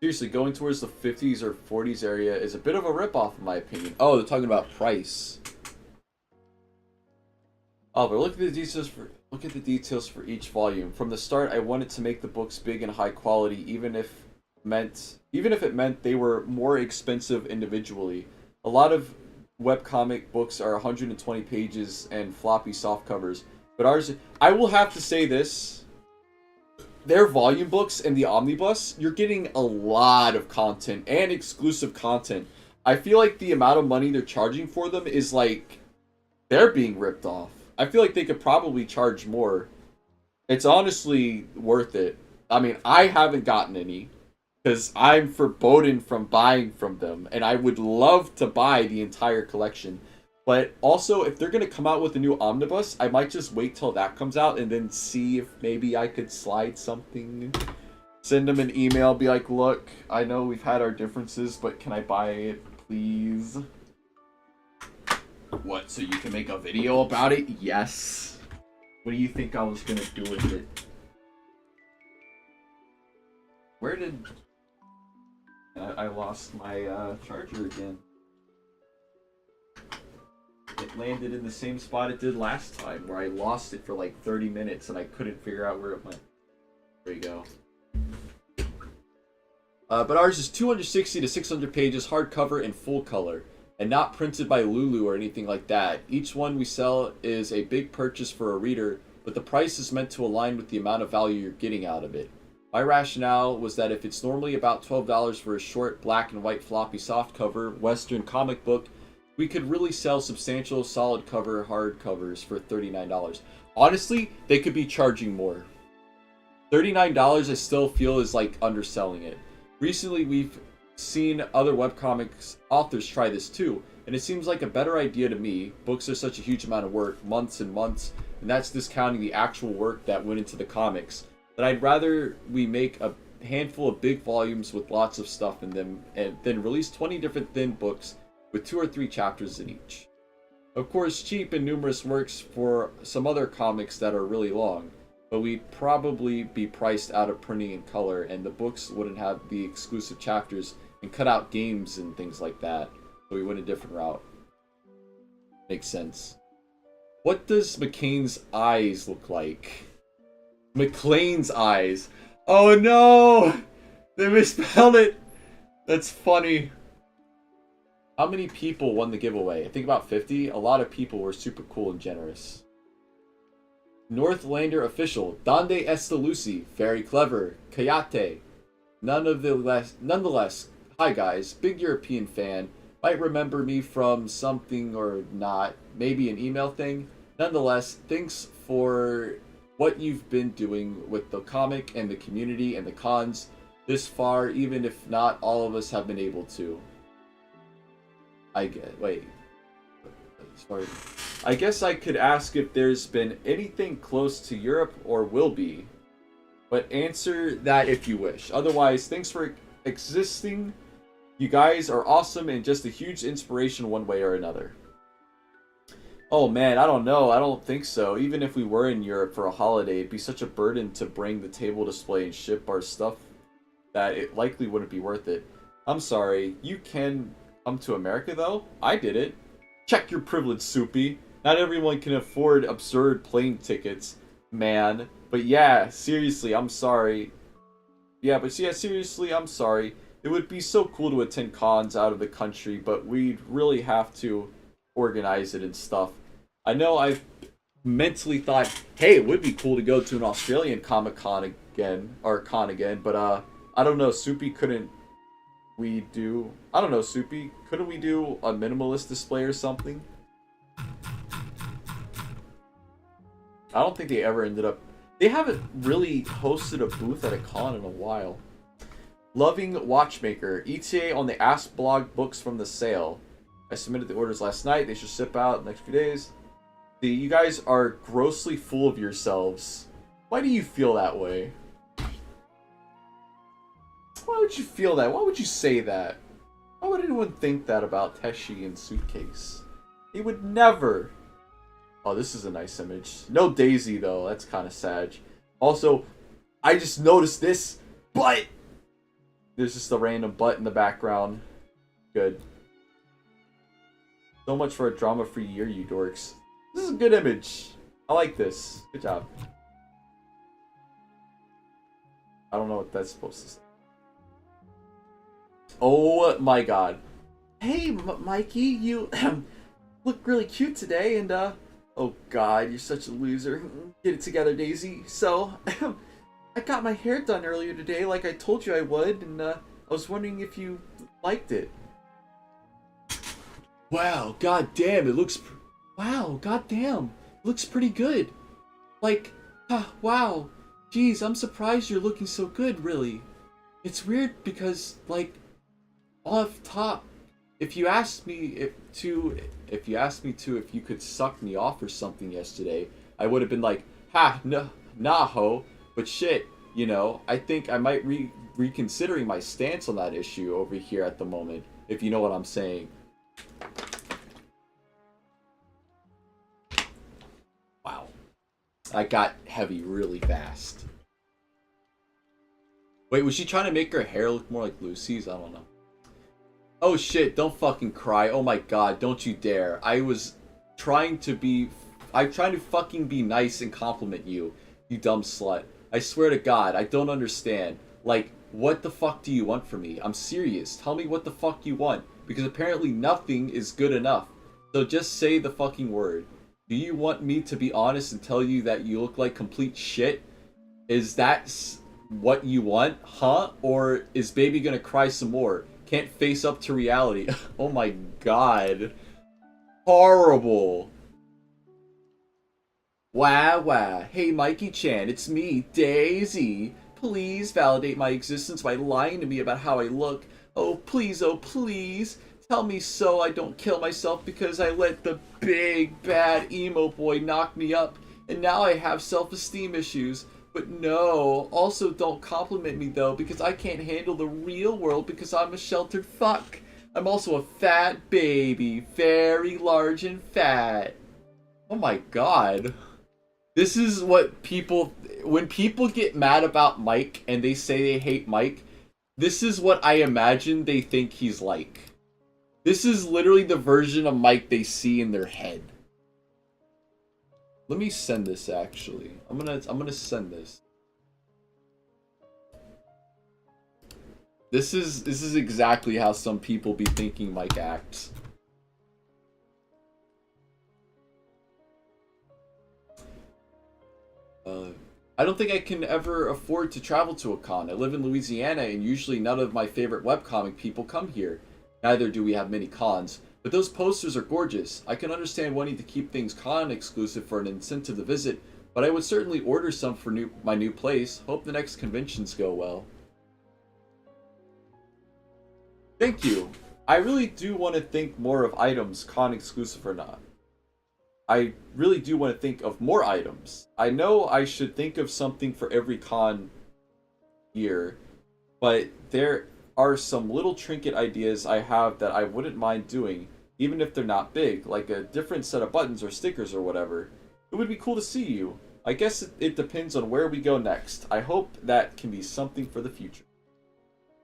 Seriously, going towards the 50s or 40s area is a bit of a ripoff, in my opinion. Oh, they're talking about price. Oh, but look at the details for each volume. From the start, I wanted to make the books big and high quality, even if meant, even if it meant they were more expensive individually. A lot of webcomic books are 120 pages and floppy soft covers, but ours, I will have to say this, their volume books and the omnibus, you're getting a lot of content and exclusive content. I feel like the amount of money they're charging for them is like they're being ripped off. I feel like they could probably charge more. It's honestly worth it. I mean, I haven't gotten any because I'm forbidden from buying from them, and I would love to buy the entire collection. But also, if they're going to come out with a new omnibus, I might just wait till that comes out and then see if maybe I could slide something. Send them an email, be like, look, I know we've had our differences, but can I buy it, please? What, so you can make a video about it? Yes. What do you think I was going to do with it? Where did... I lost my charger again. It landed in the same spot it did last time, where I lost it for like 30 minutes and I couldn't figure out where it went. There you go. But ours is 260 to 600 pages, hardcover and full color, and not printed by Lulu or anything like that. Each one we sell is a big purchase for a reader, but the price is meant to align with the amount of value you're getting out of it. My rationale was that if it's normally about $12 for a short black and white floppy softcover Western comic book, we could really sell substantial solid cover hardcovers for $39. Honestly, they could be charging more. $39 I still feel is like underselling it. Recently we've seen other webcomics authors try this too, and it seems like a better idea to me. Books are such a huge amount of work, months and months, and that's discounting the actual work that went into the comics. That I'd rather we make a handful of big volumes with lots of stuff in them and then release 20 different thin books with 2 or 3 chapters in each. Of course, cheap and numerous works for some other comics that are really long, but we'd probably be priced out of printing in color, and the books wouldn't have the exclusive chapters and cut out games and things like that, so we went a different route. Makes sense. What does McCain's eyes look like? McLean's eyes. Oh no! They misspelled it! That's funny. How many people won the giveaway? I think about 50. A lot of people were super cool and generous. Northlander official. Donde Esta Lucy. Very clever. Kayate. Nonetheless, hi guys. Big European fan. Might remember me from something or not. Maybe an email thing. Nonetheless, thanks for what you've been doing with the comic and the community and the cons this far, even if not all of us have been able to. I guess I could ask if there's been anything close to Europe or will be, but answer that if you wish. Otherwise, thanks for existing. You guys are awesome and just a huge inspiration one way or another. Oh man, I don't know. I don't think so. Even if we were in Europe for a holiday, it'd be such a burden to bring the table display and ship our stuff that it likely wouldn't be worth it. I'm sorry. You can come to America though? I did it. Check your privilege, Soupy. Not everyone can afford absurd plane tickets, man. But yeah, seriously, I'm sorry. Seriously, I'm sorry. It would be so cool to attend cons out of the country, but we'd really have to organize it and stuff. I know I've mentally thought, hey, it would be cool to go to an Australian Comic-Con again, but I don't know, Soupy, couldn't we do a minimalist display or something? I don't think they ever ended up, they haven't really hosted a booth at a con in a while. Loving Watchmaker, ETA on the Ask Blog books from the sale. I submitted the orders last night. They should ship out in the next few days. See, you guys are grossly full of yourselves. Why do you feel that way? Why would you feel that? Why would you say that? Why would anyone think that about Teshi and Suitcase? He would never. Oh, this is a nice image. No Daisy, though. That's kind of sad. Also, I just noticed this butt. There's just a random butt in the background. Good. So much for a drama-free year, you dorks. This is a good image. I like this. Good job. I don't know what that's supposed to say. Oh my god. Hey, Mikey, you look really cute today, and oh god, you're such a loser. Get it together, Daisy. So, I got my hair done earlier today, like I told you I would, and I was wondering if you liked it. Wow, god damn, it looks. Wow, god damn, it looks pretty good. Like, wow. Geez, I'm surprised you're looking so good, really. It's weird because, like, off top, if you asked me if you could suck me off or something yesterday, I would have been like, ha, no, nah, ho. But shit, you know, I think I might reconsidering my stance on that issue over here at the moment, if you know what I'm saying. Wow. I got heavy really fast. Wait, was she trying to make her hair look more like Lucy's? I don't know. Oh shit, don't fucking cry. Oh my god, don't you dare. I'm trying to fucking be nice and compliment you, you dumb slut. I swear to god, I don't understand. Like, what the fuck do you want from me? I'm serious. Tell me what the fuck you want. Because apparently nothing is good enough. So just say the fucking word. Do you want me to be honest and tell you that you look like complete shit? Is that what you want? Huh? Or is baby gonna cry some more? Can't face up to reality. Oh my god. Horrible. Wow. Hey Mikey-chan, it's me, Daisy. Please validate my existence by lying to me about how I look. Oh please. Tell me so I don't kill myself because I let the big bad emo boy knock me up. And now I have self-esteem issues. But no, also don't compliment me though, because I can't handle the real world because I'm a sheltered fuck. I'm also a fat baby, very large and fat. Oh my god. This is what people, when people get mad about Mike and they say they hate Mike, this is what I imagine they think he's like. This is literally the version of Mike they see in their head. Let me send this actually. I'm gonna send this. This is exactly how some people be thinking Mike acts. I don't think I can ever afford to travel to a con. I live in Louisiana and usually none of my favorite webcomic people come here. Neither do we have many cons. But those posters are gorgeous. I can understand wanting to keep things con exclusive for an incentive to visit, but I would certainly order some for my new place. Hope the next conventions go well. Thank you. I really do want to think more of items, con exclusive or not. I really do want to think of more items. I know I should think of something for every con year, but there are some little trinket ideas I have that I wouldn't mind doing, even if they're not big, like a different set of buttons or stickers or whatever. It would be cool to see you. I guess it depends on where we go next. I hope that can be something for the future.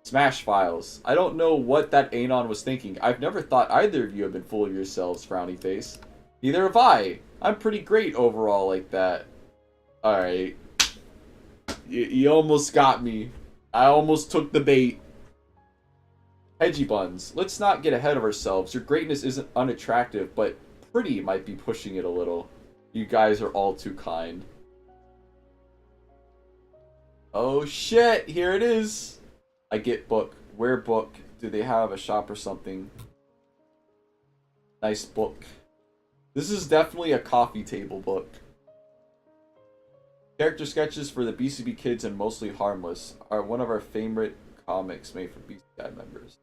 Smash Files. I don't know what that Anon was thinking. I've never thought either of you have been full of yourselves, frowny face. Neither have I. I'm pretty great overall like that. Alright. You almost got me. I almost took the bait. Hedgy buns. Let's not get ahead of ourselves. Your greatness isn't unattractive, but pretty might be pushing it a little. You guys are all too kind. Oh shit, here it is. I get book. Where book? Do they have a shop or something? Nice book. This is definitely a coffee table book. Character sketches for the BCB Kids and Mostly Harmless are one of our favorite comics made for BCI members.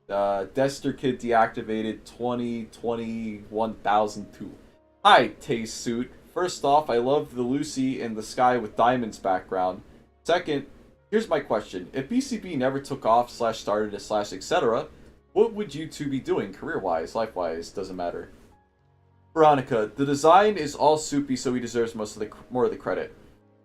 Dester Kid deactivated 2021,002. Hi, Taste Suit. First off, I love the Lucy in the sky with diamonds background. Second, here's my question. If BCB never took off, started, etc., what would you two be doing, career-wise, life-wise, doesn't matter. Veronica, the design is all soupy, so he deserves more of the credit.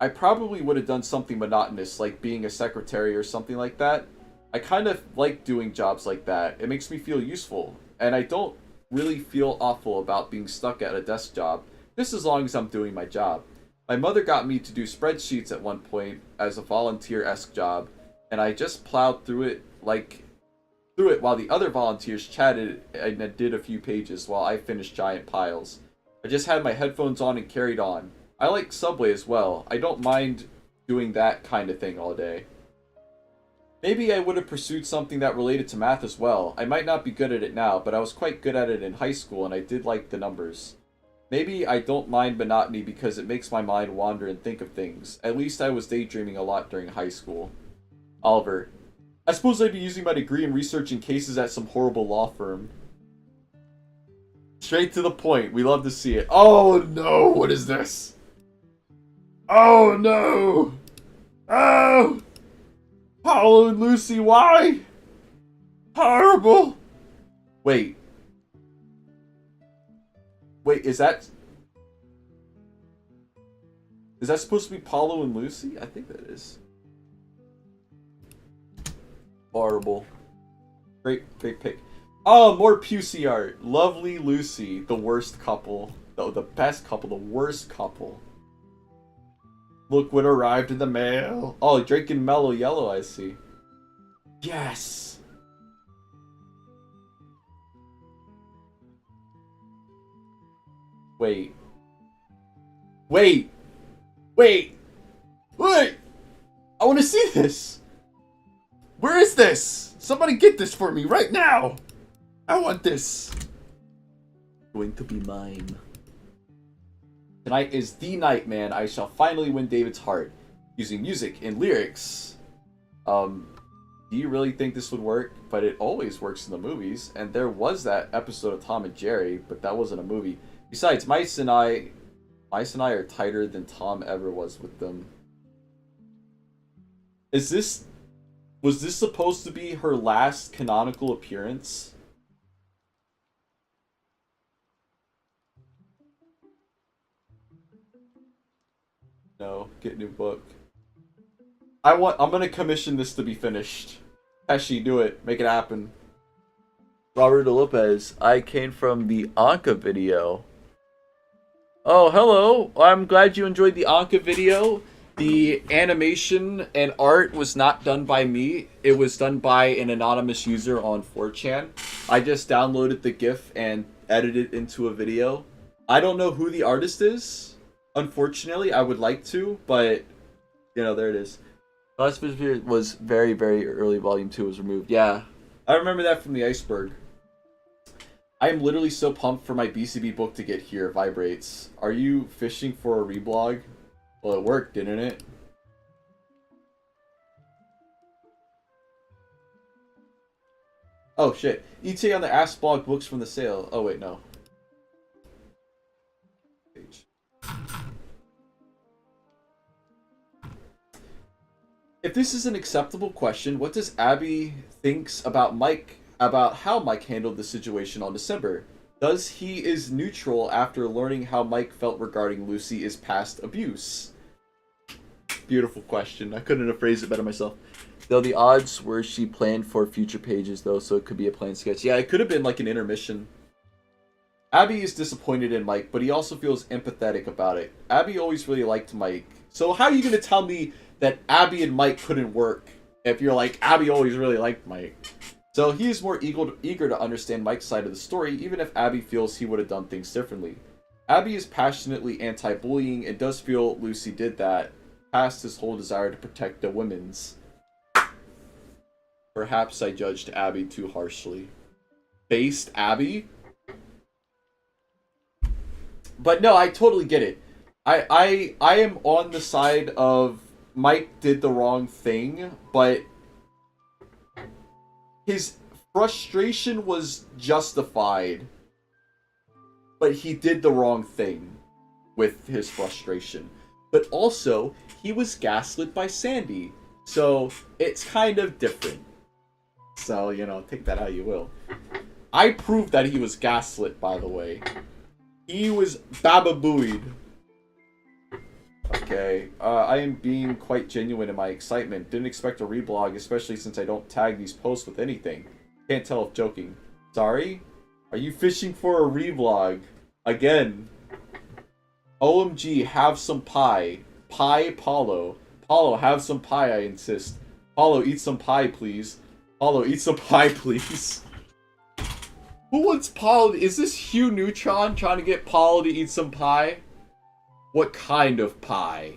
I probably would have done something monotonous, like being a secretary or something like that. I kind of like doing jobs like that. It makes me feel useful, and I don't really feel awful about being stuck at a desk job, just as long as I'm doing my job. My mother got me to do spreadsheets at one point as a volunteer-esque job, and I just plowed through it while the other volunteers chatted and did a few pages while I finished giant piles. I just had my headphones on and carried on. I like Subway as well. I don't mind doing that kind of thing all day. Maybe I would have pursued something that related to math as well. I might not be good at it now, but I was quite good at it in high school and I did like the numbers. Maybe I don't mind monotony because it makes my mind wander and think of things. At least I was daydreaming a lot during high school. Oliver: I suppose I'd be using my degree in researching cases at some horrible law firm. Straight to the point. We love to see it. Oh no, what is this? Oh no! Oh! Paulo and Lucy, why? Horrible! Wait. Wait, is that supposed to be Paulo and Lucy? I think that is. Horrible. Great pick. Oh, more Pusey art. Lovely Lucy, the worst couple. The best couple, the worst couple. Look what arrived in the mail. Oh, drinking Mellow Yellow, I see. Yes! Wait. I want to see this! Where is this? Somebody get this for me right now! I want this! Going to be mine. Tonight is the night, man. I shall finally win David's heart. Using music and lyrics. Do you really think this would work? But it always works in the movies. And there was that episode of Tom and Jerry, but that wasn't a movie. Besides, Mice and I are tighter than Tom ever was with them. Was this supposed to be her last canonical appearance? No, get a new book. I'm gonna commission this to be finished. Pesci, do it. Make it happen. Robert Lopez, I came from the Anka video. Oh, hello. I'm glad you enjoyed the Anka video. The animation and art was not done by me. It was done by an anonymous user on 4chan. I just downloaded the GIF and edited it into a video. I don't know who the artist is. Unfortunately, I would like to, but, you know, there it is. Last video was very, very early. Volume 2 was removed. Yeah, I remember that from the iceberg. I am literally so pumped for my BCB book to get here. Vibrates. Are you fishing for a reblog? Well, it worked, didn't it? Oh, shit. ET on the Ask Blog books from the sale. Oh, wait, no. Page. If this is an acceptable question, what does Abby thinks about how Mike handled the situation on December? Does he is neutral after learning how Mike felt regarding Lucy's past abuse? Beautiful question. I couldn't have phrased it better myself. Though the odds were she planned for future pages, though, so it could be a planned sketch. Yeah, it could have been like an intermission. Abby is disappointed in Mike, but he also feels empathetic about it. Abby always really liked Mike. So how are you going to tell me that Abby and Mike couldn't work if you're like, Abby always really liked Mike? So he is more eager to understand Mike's side of the story, even if Abby feels he would have done things differently. Abby is passionately anti-bullying and does feel Lucy did that, past his whole desire to protect the women's. Perhaps I judged Abby too harshly. Based Abby? But no, I totally get it. I am on the side of Mike did the wrong thing, but his frustration was justified. But he did the wrong thing with his frustration. But also, he was gaslit by Sandy. So, it's kind of different. So, you know, take that how you will. I proved that he was gaslit, by the way. He was bababooed. Okay, I am being quite genuine in my excitement. Didn't expect a reblog, especially since I don't tag these posts with anything. Can't tell if joking. Sorry? Are you fishing for a reblog? Again. OMG, have some pie. Pie Paulo. Paulo, have some pie, I insist. Paulo, eat some pie, please. Paulo, eat some pie, please. Who wants Paulo? Is this Hugh Neutron trying to get Paulo to eat some pie? What kind of pie?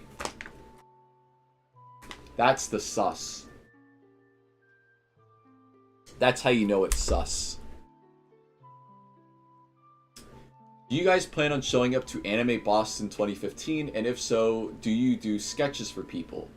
That's the sus. That's how you know it's sus. Do you guys plan on showing up to Anime Boston 2015? And if so, do you do sketches for people?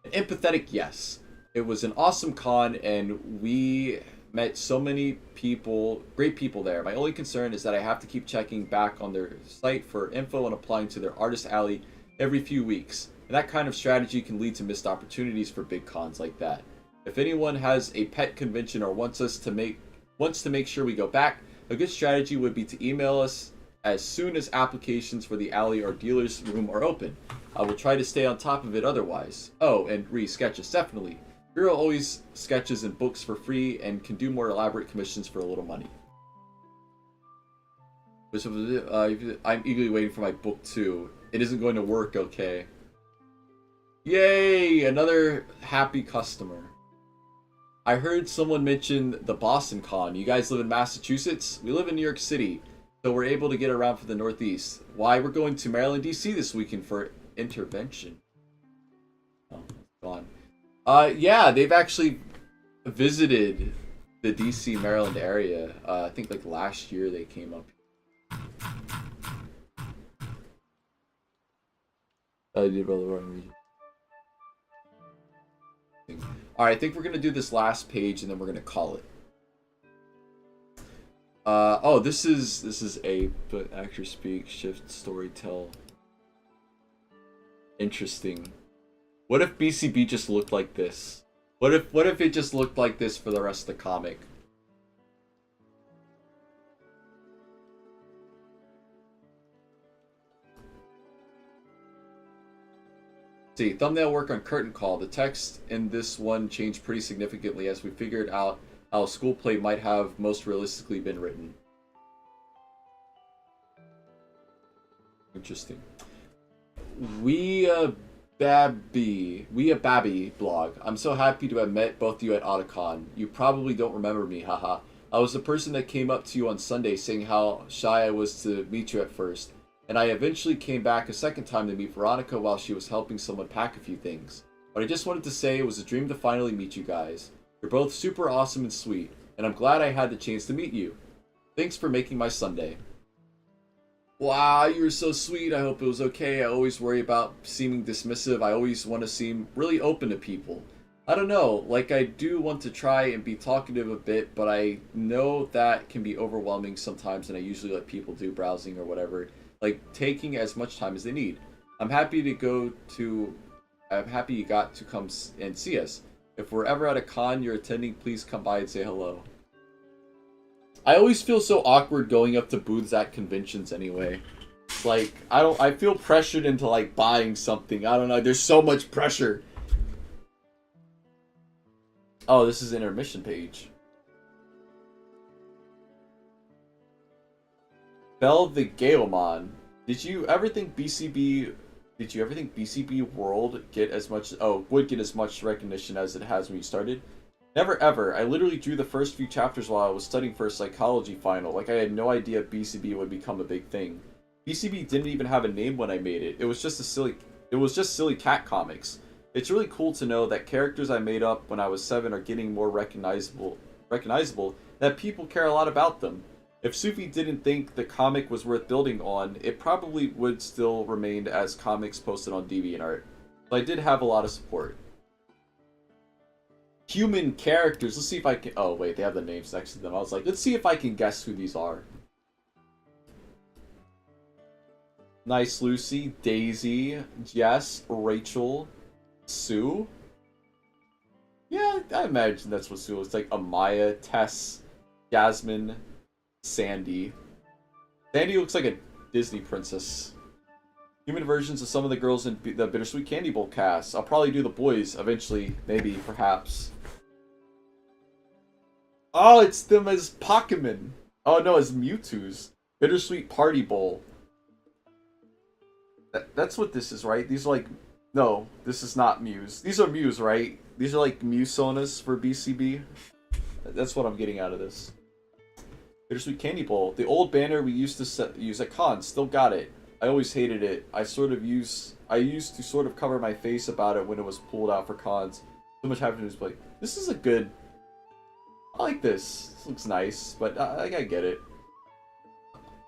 An empathetic yes. It was an awesome con and we met so many people, great people there. My only concern is that I have to keep checking back on their site for info and applying to their artist alley every few weeks. And that kind of strategy can lead to missed opportunities for big cons like that. If anyone has a pet convention or wants to make sure we go back, a good strategy would be to email us as soon as applications for the alley or dealer's room are open. I will try to stay on top of it otherwise. Oh, and sketches, definitely. Bureau always sketches and books for free and can do more elaborate commissions for a little money. I'm eagerly waiting for my book 2. It isn't going to work, okay. Yay! Another happy customer. I heard someone mention the Boston Con. You guys live in Massachusetts? We live in New York City, so we're able to get around for the Northeast. Why, we're going to Maryland, D.C. this weekend for intervention. Oh, gone. Yeah, they've actually visited the D.C. Maryland area. I think like last year they came up. I did brother wrong region. Alright, I think we're gonna do this last page and then we're gonna call it. Oh, this is a but actor speak, shift, story, tell. Interesting. What if BCB just looked like this? What if it just looked like this for the rest of the comic? See, thumbnail work on Curtain Call. The text in this one changed pretty significantly as we figured out how a school play might have most realistically been written. Interesting. We a Babby blog. I'm so happy to have met both of you at Otacon. You probably don't remember me, haha. I was the person that came up to you on Sunday saying how shy I was to meet you at first. And I eventually came back a second time to meet Veronica while she was helping someone pack a few things. But I just wanted to say it was a dream to finally meet you guys. You're both super awesome and sweet, and I'm glad I had the chance to meet you. Thanks for making my Sunday. Wow, you're so sweet. I hope it was okay. I always worry about seeming dismissive. I always want to seem really open to people. I don't know, like I do want to try and be talkative a bit, but I know that can be overwhelming sometimes, and I usually let people do browsing or whatever. Like taking as much time as they need. I'm happy you got to come and see us. If we're ever at a con you're attending, please come by and say hello. I always feel so awkward going up to booths at conventions anyway. It's like I feel pressured into like buying something. I don't know, there's so much pressure. Oh, this is an intermission page. Bell the Gaomon. Did you ever think BCB World would get as much recognition as it has when you started? Never ever. I literally drew the first few chapters while I was studying for a psychology final. Like I had no idea BCB would become a big thing. BCB didn't even have a name when I made it. It was just silly cat comics. It's really cool to know that characters I made up when I was 7 are getting more recognizable, that people care a lot about them. If Sufi didn't think the comic was worth building on, it probably would still remain as comics posted on DeviantArt. But I did have a lot of support. Human characters. Let's see if I can... Oh, wait, they have the names next to them. I was like, let's see if I can guess who these are. Nice Lucy, Daisy, Jess, Rachel, Sue. Yeah, I imagine that's what Sue looks like. Amaya, Tess, Jasmine, Sandy. Sandy looks like a Disney princess. Human versions of some of the girls in the Bittersweet Candy Bowl cast. I'll probably do the boys eventually, maybe, perhaps. Oh, it's them as Pokemon. Oh no, as Mewtwo's. Bittersweet Party Bowl. That's what this is, right? These are like No, this is not Muse. These are Muse, right? These are like Muse Sonas for BCB. That's what I'm getting out of this. Bittersweet Candy Bowl. The old banner we used to use at cons. Still got it. I always hated it. I used to sort of cover my face about it when it was pulled out for cons. So much happened to display. This is a good... I like this. This looks nice, but I get it.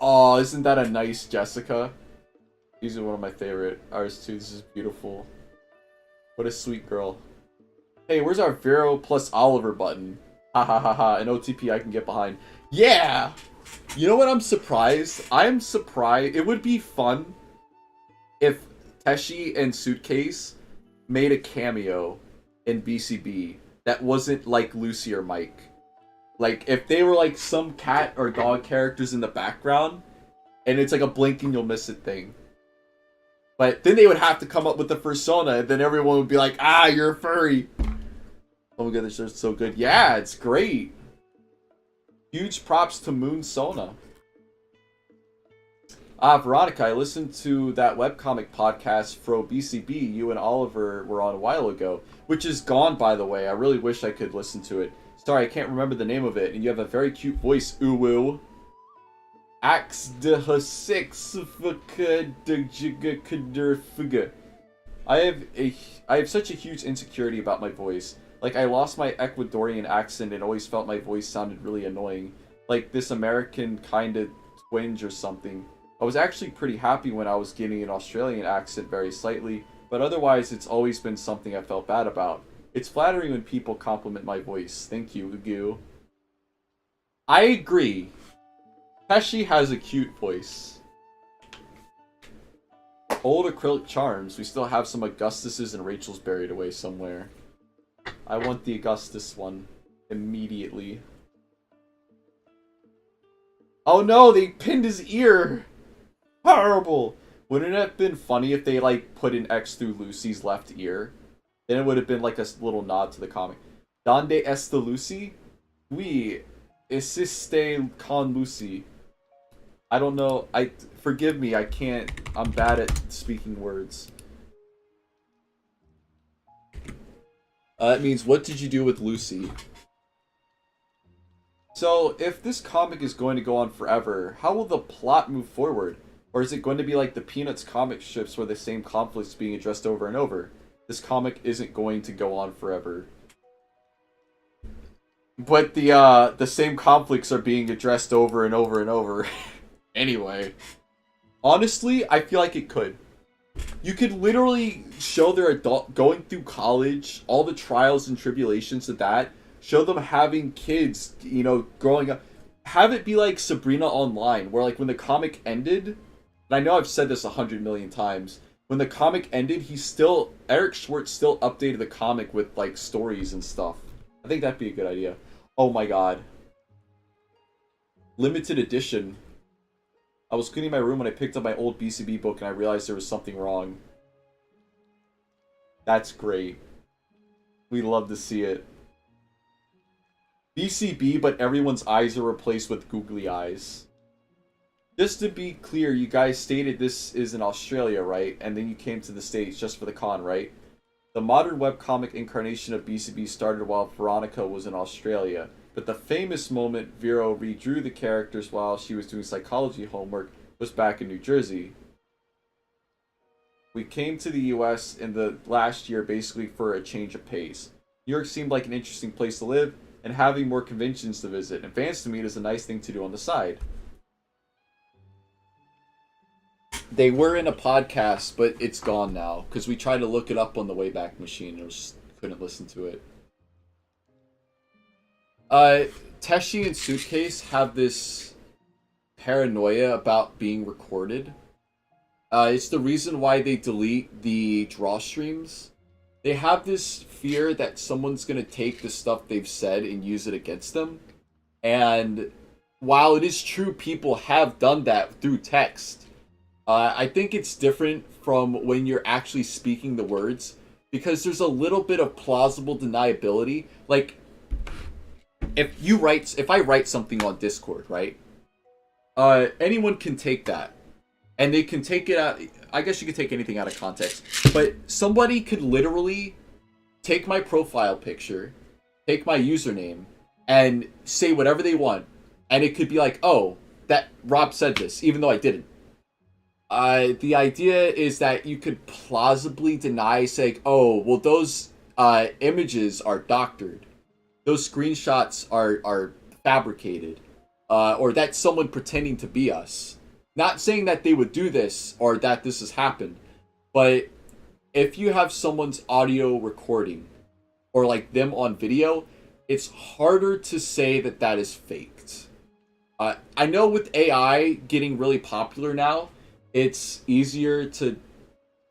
Oh, isn't that a nice Jessica? These are one of my favorite. Ours too. This is beautiful. What a sweet girl. Hey, where's our Vero plus Oliver button? Ha ha ha ha. An OTP I can get behind. Yeah! You know what I'm surprised? I'm surprised. It would be fun if Teshi and Suitcase made a cameo in BCB that wasn't like Lucy or Mike. Like, if they were like some cat or dog characters in the background, and it's like a blink and you'll miss it thing. But then they would have to come up with the persona, and then everyone would be like, ah, you're a furry. Oh my god, this show's so good. Yeah, it's great. Huge props to Moon Sona. Veronica, I listened to that webcomic podcast Fro BCB you and Oliver were on a while ago, which is gone, by the way. I really wish I could listen to it. Sorry, I can't remember the name of it, and you have a very cute voice, Uwu. Axe de Husix I have such a huge insecurity about my voice. Like, I lost my Ecuadorian accent and always felt my voice sounded really annoying. Like this American kind of twinge or something. I was actually pretty happy when I was getting an Australian accent very slightly, but otherwise it's always been something I felt bad about. It's flattering when people compliment my voice. Thank you, Ugu. I agree. Teshi has a cute voice. Old acrylic charms. We still have some Augustuses and Rachel's buried away somewhere. I want the Augustus one immediately. Oh no, they pinned his ear! Horrible! Wouldn't it have been funny if they like put an X through Lucy's left ear? Then it would have been like a little nod to the comic. Donde Esta Lucy? Oui, existe con Lucy. I don't know. Forgive me. I can't. I'm bad at speaking words. That means, what did you do with Lucy? So, if this comic is going to go on forever, how will the plot move forward? Or is it going to be like the Peanuts comic strips where the same conflict's being addressed over and over? This comic isn't going to go on forever. But the same conflicts are being addressed over and over and over. Anyway. Honestly, I feel like it could. You could literally show their adult going through college, all the trials and tribulations of that. Show them having kids, you know, growing up. Have it be like Sabrina Online, where like when the comic ended, and I know I've said this 100 million times, when the comic ended, Eric Schwartz still updated the comic with like stories and stuff. I think that'd be a good idea. Oh my god. Limited edition. I was cleaning my room when I picked up my old BCB book and I realized there was something wrong. That's great. We love to see it. BCB, but everyone's eyes are replaced with googly eyes. Just to be clear, you guys stated this is in Australia, right? And then you came to the States just for the con, right? The modern webcomic incarnation of BCB started while Veronica was in Australia. But the famous moment Vero redrew the characters while she was doing psychology homework was back in New Jersey. We came to the US in the last year basically for a change of pace. New York seemed like an interesting place to live, and having more conventions to visit and fans to meet is a nice thing to do on the side. They were in a podcast, but it's gone now, because we tried to look it up on the Wayback Machine and couldn't listen to it. Teshi and Suitcase have this paranoia about being recorded. It's the reason why they delete the draw streams. They have this fear that someone's going to take the stuff they've said and use it against them. And while it is true people have done that through text, I think it's different from when you're actually speaking the words, because there's a little bit of plausible deniability. Like, if I write something on Discord, right? Anyone can take that. and they can take it out. I guess you could take anything out of context, but somebody could literally take my profile picture, take my username, and say whatever they want, and it could be like, oh, that Rob said this, even though I didn't. The idea is that you could plausibly deny, saying, oh, well, those images are doctored, those screenshots are fabricated, or that's someone pretending to be us. Not saying that they would do this or that this has happened, but if you have someone's audio recording or like them on video, it's harder to say that that is faked. I know with AI getting really popular now, it's easier to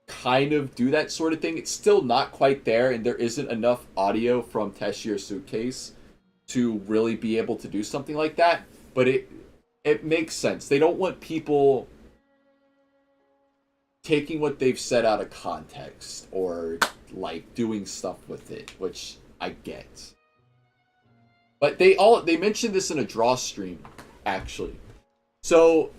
kind of do that sort of thing. It's still not quite there, and there isn't enough audio from Teshir Suitcase to really be able to do something like that. But it makes sense. They don't want people taking what they've said out of context or like doing stuff with it, which I get. But they mentioned this in a draw stream, actually. So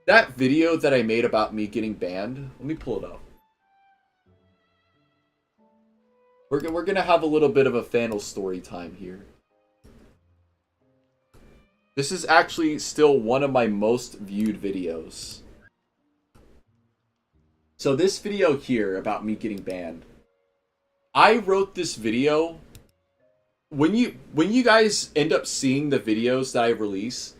that video that I made about me getting banned, let me pull it up. We're gonna have a little bit of a Fannel story time here. This is actually still one of my most viewed videos. So this video here about me getting banned, I wrote this video. When you guys end up seeing the videos that I release,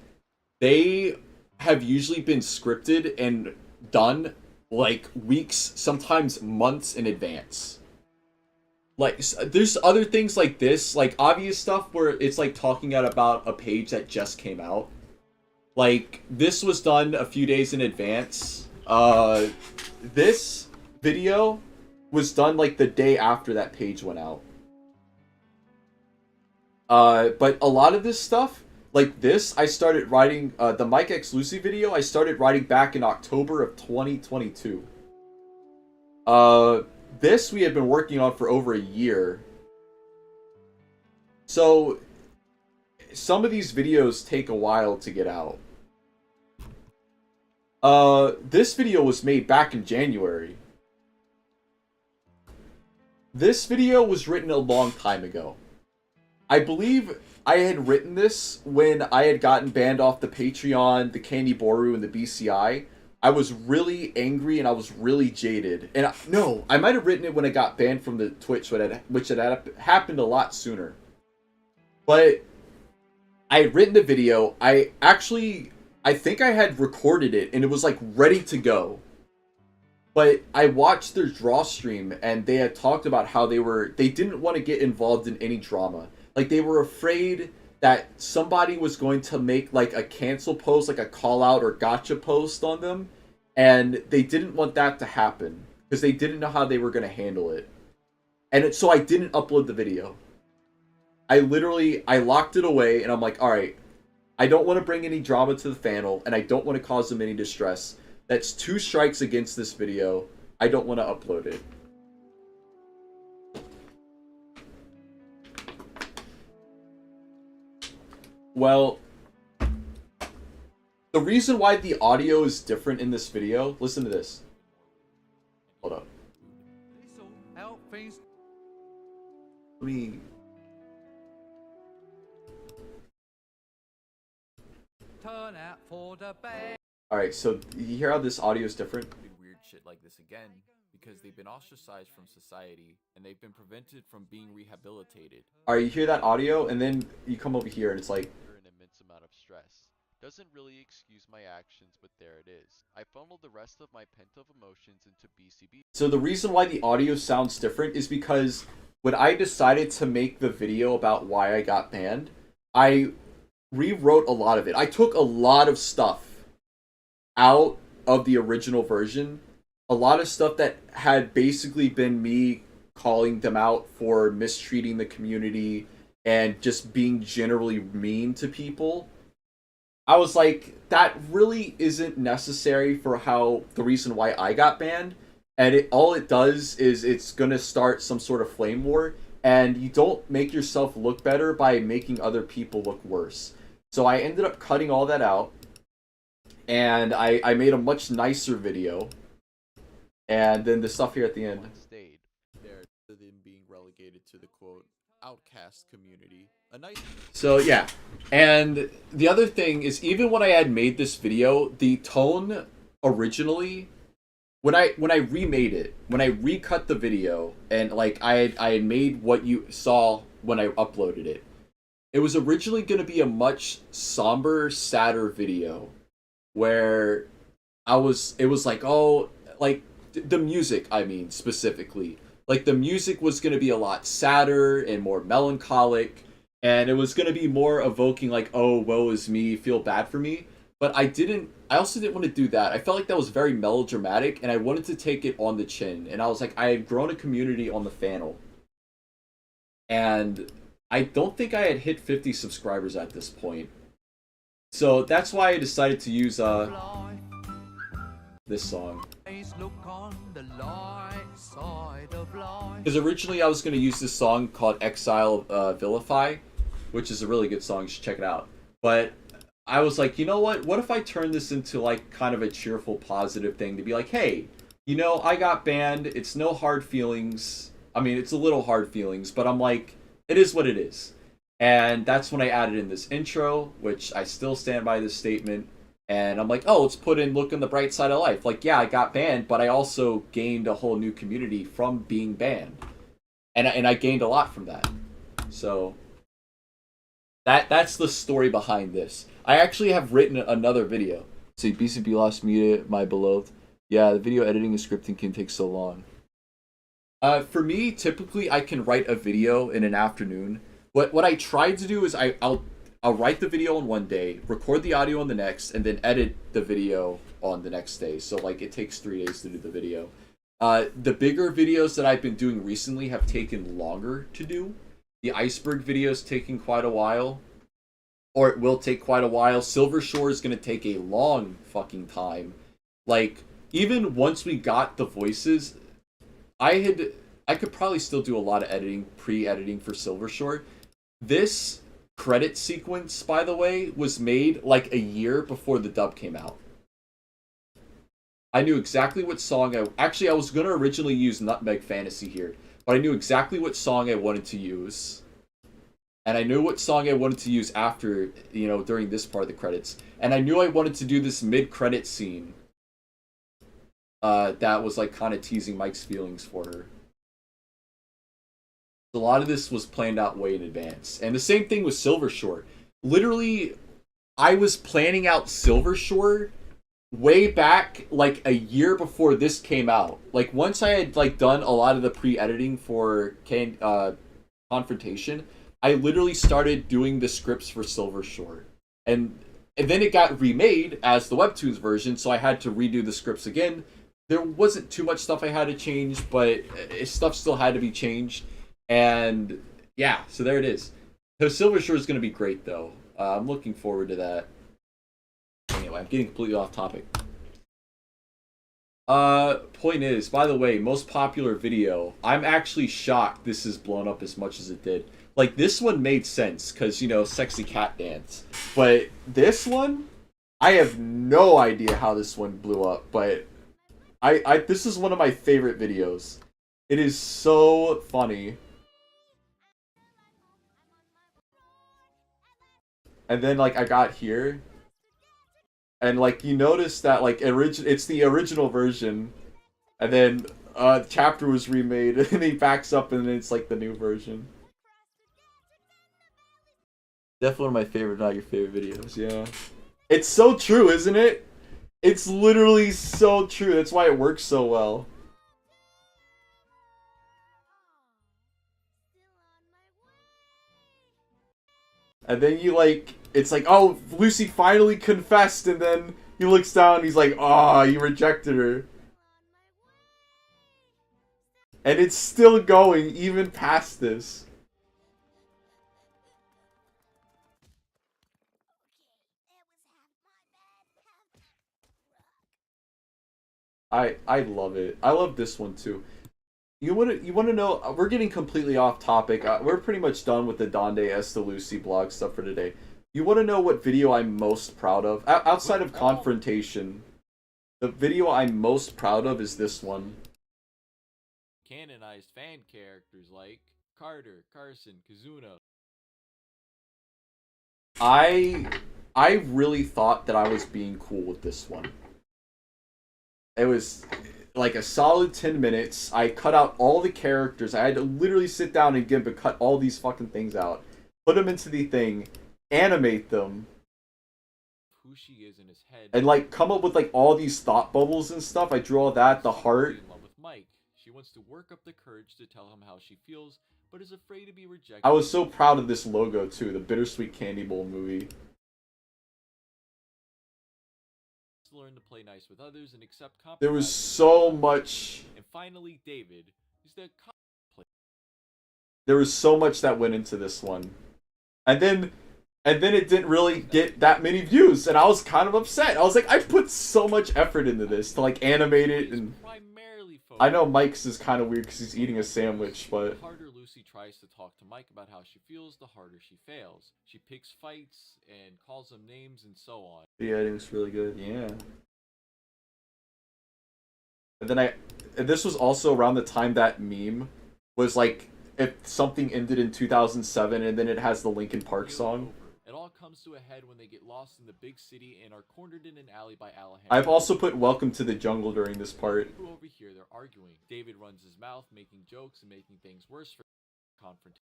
they have usually been scripted and done like weeks, sometimes months in advance. Like, there's other things like this, like obvious stuff where it's like talking about a page that just came out. Like, this was done a few days in advance. This video was done like the day after that page went out. But a lot of this stuff, like this, I started writing, the Mike X Lucy video, I started writing back in October of 2022. This we had been working on for over a year. So, some of these videos take a while to get out. This video was made back in January. This video was written a long time ago. I believe I had written this when I had gotten banned off the Patreon, the Candy Boru, and the BCI. I was really angry and I was really jaded. And I might have written it when I got banned from the Twitch, which had happened a lot sooner. But I had written the video. I think I had recorded it and it was like ready to go. But I watched their draw stream and they had talked about how they didn't want to get involved in any drama. Like, they were afraid that somebody was going to make like a cancel post, like a call out or gotcha post on them, and they didn't want that to happen because they didn't know how they were going to handle it. And so I didn't upload the video. I locked it away, and I'm like, all right, I don't want to bring any drama to the Fannel, and I don't want to cause them any distress. That's 2 strikes against this video. I don't want to upload it. Well, the reason why the audio is different in this video, listen to this. Hold up. Let me... Alright, so you hear how this audio is different? Weird shit like this again because they've been ostracized from society and they've been prevented from being rehabilitated. Alright, you hear that audio, and then you come over here and it's like... An immense amount of stress. Doesn't really excuse my actions, but there it is. I funneled the rest of my pent-up emotions into BCB. So the reason why the audio sounds different is because when I decided to make the video about why I got banned, I rewrote a lot of it. I took a lot of stuff out of the original version. A lot of stuff that had basically been me calling them out for mistreating the community and just being generally mean to people. I was like, that really isn't necessary for the reason why I got banned. And all it does is it's gonna start some sort of flame war, and you don't make yourself look better by making other people look worse. So I ended up cutting all that out, and I made a much nicer video, and then the stuff here at the end. One stayed. There, than being relegated to the quote outcast community. A nice. So yeah, and the other thing is, even when I had made this video, the tone originally, when I remade it, when I recut the video, and like I had made what you saw when I uploaded it, it was originally going to be a much somber, sadder video, where it was like, oh, like the music, I mean, specifically, like the music was going to be a lot sadder and more melancholic, and it was going to be more evoking like, oh, woe is me, feel bad for me. But I also didn't want to do that. I felt like that was very melodramatic, and I wanted to take it on the chin. And I was like, I had grown a community on the Fannel, and I don't think I had hit 50 subscribers at this point. So that's why I decided to use this song. Because originally I was going to use this song called Exile Vilify, which is a really good song. You should check it out. But I was like, you know what? What if I turn this into like kind of a cheerful, positive thing to be like, hey, you know, I got banned. It's no hard feelings. I mean, it's a little hard feelings, but I'm like, it is what it is. And that's when I added in this intro, which I still stand by this statement. And I'm like, oh, let's put in look on the bright side of life. Like, yeah, I got banned, but I also gained a whole new community from being banned. And I gained a lot from that. So that's the story behind this. I actually have written another video. See, BCB Lost Media, my beloved. Yeah, the video editing and scripting can take so long. For me, typically I can write a video in an afternoon. What I try to do is I'll write the video on one day, record the audio on the next, and then edit the video on the next day. So like it takes 3 days to do the video. The bigger videos that I've been doing recently have taken longer to do. The iceberg video is taking quite a while. Or it will take quite a while. Silver Shore is going to take a long fucking time. Like, even once we got the voices, I could probably still do a lot of editing, pre-editing for Silver Shore. This credit sequence, by the way, was made like a year before the dub came out. I knew exactly what song I was going to originally use Nutmeg Fantasy here, but I knew exactly what song I wanted to use. And I knew what song I wanted to use after, you know, during this part of the credits. And I knew I wanted to do this mid-credit scene that was like kind of teasing Mike's feelings for her. A lot of this was planned out way in advance. And the same thing with Silver Shore. Literally, I was planning out Silver Shore way back like a year before this came out. Like once I had like done a lot of the pre-editing for Confrontation, I literally started doing the scripts for Silver Shore. And then it got remade as the Webtoons version, so I had to redo the scripts again. There wasn't too much stuff I had to change, but stuff still had to be changed. And yeah, so there it is. So Silver Shore is going to be great, though. I'm looking forward to that. Anyway, I'm getting completely off topic. Point is, by the way, most popular video. I'm actually shocked this is blown up as much as it did. Like, this one made sense, because, you know, sexy cat dance. But this one, I have no idea how this one blew up, but this is one of my favorite videos. It is so funny. And then, like, I got here, and, like, you notice that, like, it's the original version, and then, chapter was remade, and he backs up, and then it's, like, the new version. Definitely one of my favorite, not your favorite videos, yeah. It's so true, isn't it? It's literally so true. That's why it works so well. And then you like, it's like, oh, Lucy finally confessed, and then he looks down and he's like, oh, you rejected her. And it's still going, even past this. I love it. I love this one too. You wanna know? We're getting completely off topic. We're pretty much done with the Donde Esta Lucy blog stuff for today. You want to know what video I'm most proud of? Outside of Confrontation, the video I'm most proud of is this one. Canonized fan characters like Carter, Carson, Kazuna. I really thought that I was being cool with this one. It was like a solid 10 minutes. I cut out all the characters. I had to literally sit down and cut all these fucking things out. Put them into the thing, animate them, Who she is in his head. and like come up with like all these thought bubbles and stuff. I drew all that, the heart. In love with Mike. She wants to work up the courage to tell him how she feels, but is afraid to be rejected. I was so proud of this logo too, the Bittersweet Candy Bowl movie. Learn to play nice with others and accept compromise. There was so much. And finally, David is the There was so much that went into this one, and then it didn't really get that many views, and I was kind of upset. I was like, I put so much effort into this to like animate it, and primarily focused. I know Mike's is kind of weird because he's eating a sandwich, but The harder Lucy tries to talk to Mike about how she feels, the harder she fails. She picks fights and calls him names and so on. yeah, it was really good. Yeah. And this was also around the time that meme was like, if something ended in 2007 and then it has the Linkin Park song. It all comes to a head when they get lost in the big city and are cornered in an alley by Alejandro. I've also put Welcome to the Jungle during this part. Who overhear they're arguing. David runs his mouth, making jokes and making things worse for confrontation.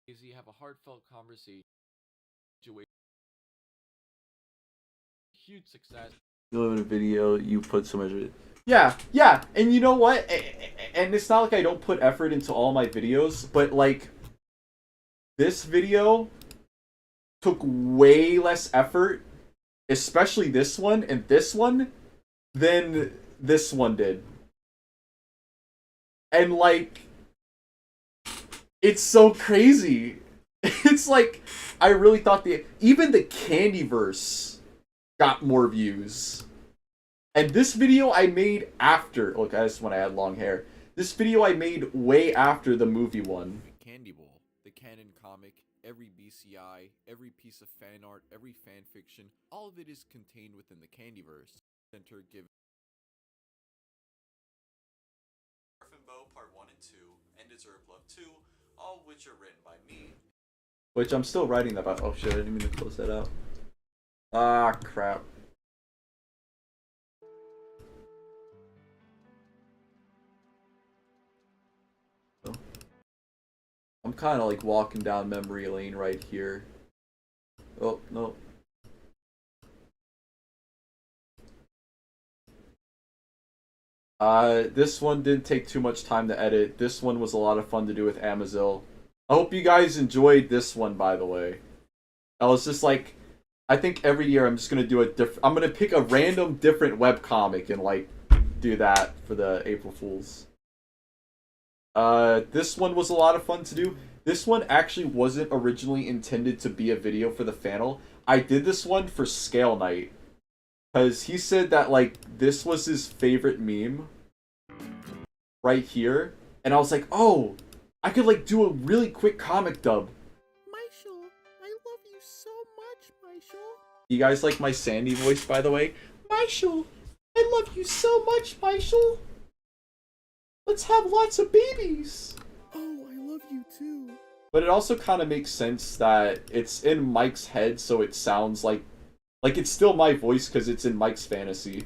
They have a heartfelt conversation. Huge success. You live in a video, you put so much of it. Yeah, and you know what? And it's not like I don't put effort into all my videos, but like, this video took way less effort, especially this one and this one, than this one did. And like, it's so crazy. It's like, I really thought even the Candyverse got more views. And this video I made after, look, that's when I had long hair. This video I made way after the movie one. The Candy Bowl, the canon comic, every BCI, every piece of fan art, every fan fiction, all of it is contained within the Candyverse. Center give Orphan Bow Part 1 and 2, and Deserve Love 2, all of which are written by me. Which I'm still writing that about. Oh shit, I didn't mean to close that out. Ah, crap. I'm kind of like walking down memory lane right here. Oh, no. This one didn't take too much time to edit. This one was a lot of fun to do with Amazil. I hope you guys enjoyed this one, by the way. I was just like, I think every year I'm just gonna do I'm gonna pick a random different webcomic and like do that for the April Fools. This one was a lot of fun to do. This one actually wasn't originally intended to be a video for the Fannel. I did this one for Scale Night. Because he said that, like, this was his favorite meme. Right here. And I was like, oh, I could, like, do a really quick comic dub. Michael, I love you so much, Michael. You guys like my Sandy voice, by the way? Michael, I love you so much, Michael. Let's have lots of babies. Oh, I love you too. But it also kind of makes sense that it's in Mike's head, so it sounds like it's still my voice because it's in Mike's fantasy.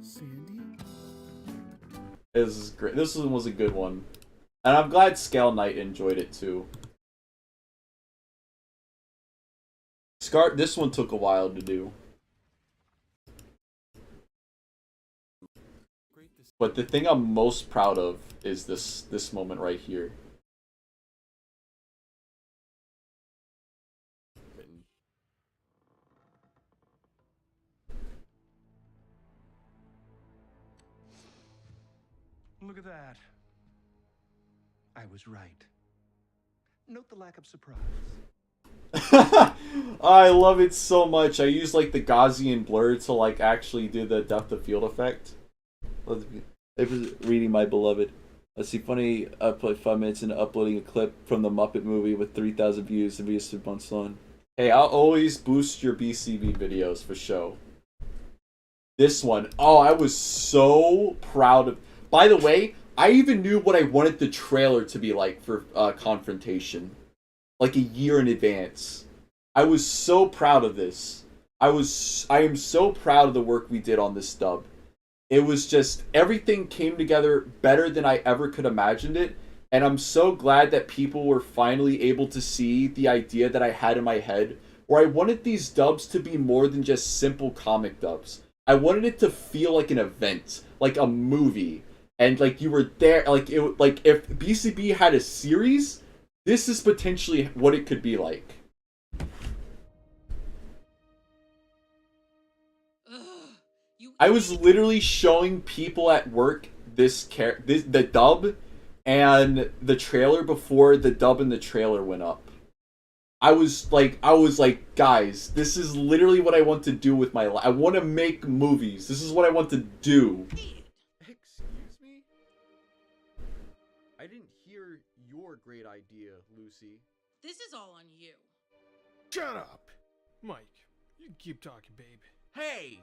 Sandy? This is great. This one was a good one. And I'm glad Scale Knight enjoyed it too. This one took a while to do. But the thing I'm most proud of is this moment right here. Look at that. I was right. Note the lack of surprise. I love it so much. I use like the Gaussian blur to like actually do the depth of field effect. It was reading My Beloved. Let's see, funny, upload 5 minutes into uploading a clip from the Muppet movie with 3,000 views and views 3 months on. Hey, I'll always boost your BCB videos for show. This one, oh, I was so proud of. By the way, I even knew what I wanted the trailer to be like for Confrontation, like a year in advance. I was so proud of this. I am so proud of the work we did on this dub. It was just, everything came together better than I ever could imagined it. And I'm so glad that people were finally able to see the idea that I had in my head, where I wanted these dubs to be more than just simple comic dubs. I wanted it to feel like an event, like a movie, and like you were there. Like it, like if BCB had a series, this is potentially what it could be like. I was literally showing people at work the dub and the trailer before the dub and the trailer went up. I was like, guys, this is literally what I want to do with my life. I want to make movies. This is what I want to do. Excuse me? I didn't hear your great idea, Lucy. This is all on you. Shut up! Mike, you keep talking, babe. Hey!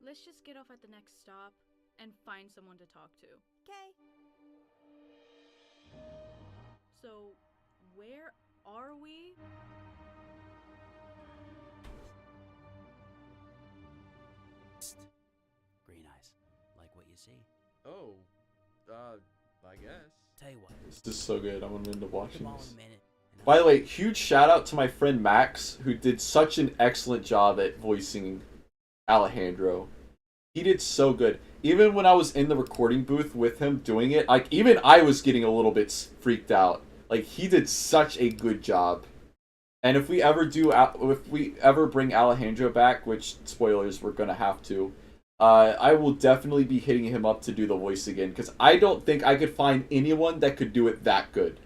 Let's just get off at the next stop and find someone to talk to. Okay. So, where are we? Green eyes. Like what you see? Oh, I guess. Tell you what. This is so good. I'm into watching Come on this. a minute. By the way, huge shout out to my friend Max, who did such an excellent job at voicing Alejandro. He did so good. Even when I was in the recording booth with him doing it, like, even I was getting a little bit freaked out. Like, he did such a good job. And if we ever bring Alejandro back, which, spoilers, we're gonna have to, I will definitely be hitting him up to do the voice again, because I don't think I could find anyone that could do it that good.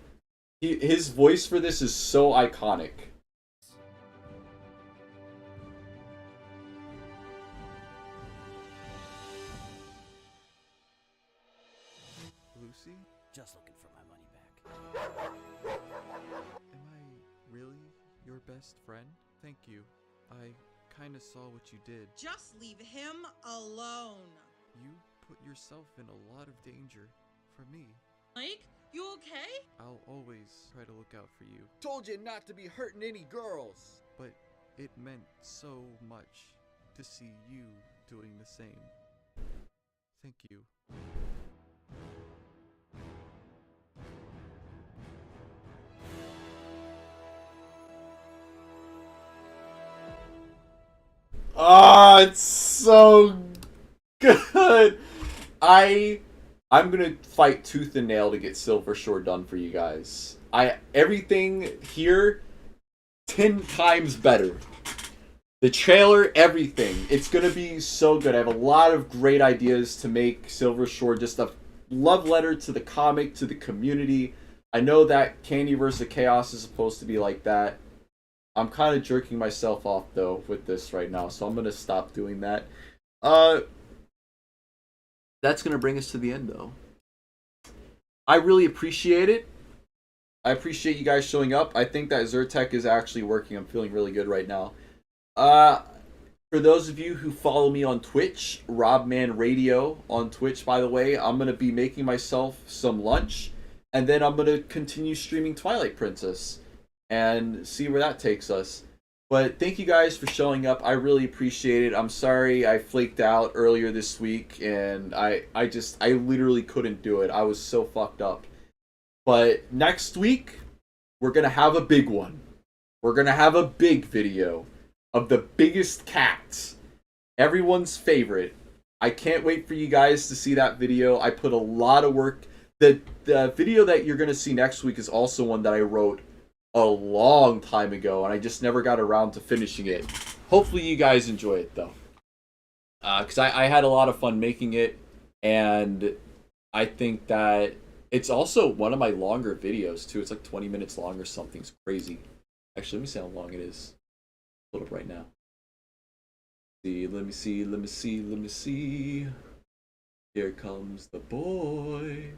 His voice for this is so iconic. Lucy? Just looking for my money back. Am I really your best friend? Thank you. I kinda saw what you did. Just leave him alone. You put yourself in a lot of danger for me. Mike, you okay? I'll always try to look out for you. Told you not to be hurting any girls. But it meant so much to see you doing the same. Thank you. Ah, it's so good. I'm gonna fight tooth and nail to get Silver Shore done for you guys. Everything here 10 times better. The trailer, everything. It's gonna be so good. I have a lot of great ideas to make Silver Shore just a love letter to the comic, to the community. I know that Candyverse of Chaos is supposed to be like that. I'm kind of jerking myself off, though, with this right now, so I'm going to stop doing that. That's going to bring us to the end, though. I really appreciate it. I appreciate you guys showing up. I think that Zyrtec is actually working. I'm feeling really good right now. For those of you who follow me on Twitch, Robman Radio on Twitch, by the way, I'm going to be making myself some lunch, and then I'm going to continue streaming Twilight Princess and see where that takes us. But thank you guys for showing up. I really appreciate it. I'm sorry I flaked out earlier this week, and I literally couldn't do it. I was so fucked up. But next week, we're going to have a big one. We're going to have a big video of the biggest cats. Everyone's favorite. I can't wait for you guys to see that video. I put a lot of work. The video that you're going to see next week is also one that I wrote a long time ago, and I just never got around to finishing it. Hopefully you guys enjoy it, though. Because I had a lot of fun making it, and I think that it's also one of my longer videos, too. It's like 20 minutes long or something. It's crazy. Actually, let me see how long it is. Pull it up right now. Let me see. Here comes the boy.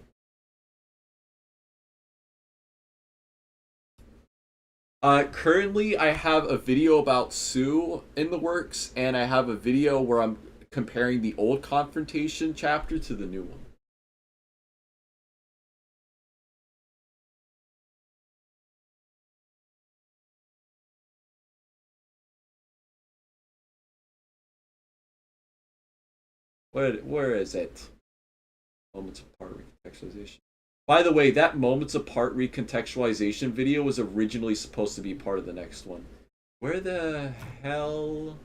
Currently, I have a video about Sue in the works, and I have a video where I'm comparing the old confrontation chapter to the new one. Where is it? Moments apart recontextualization. By the way, that moments apart recontextualization video was originally supposed to be part of the next one. Where the hell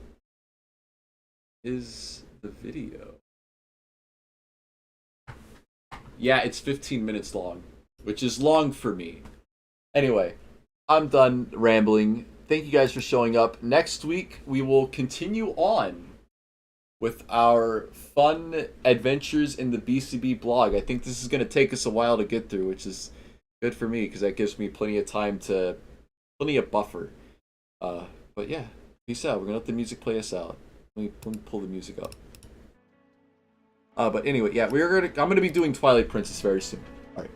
is the video? Yeah, it's 15 minutes long, which is long for me. Anyway, I'm done rambling. Thank you guys for showing up. Next week, we will continue on with our fun adventures in the BCB blog. I think this is going to take us a while to get through, which is good for me because that gives me plenty of time to, plenty of buffer. But yeah, peace out. We're going to let the music play us out. Let me pull the music up. But anyway, yeah, I'm going to be doing Twilight Princess very soon. All right.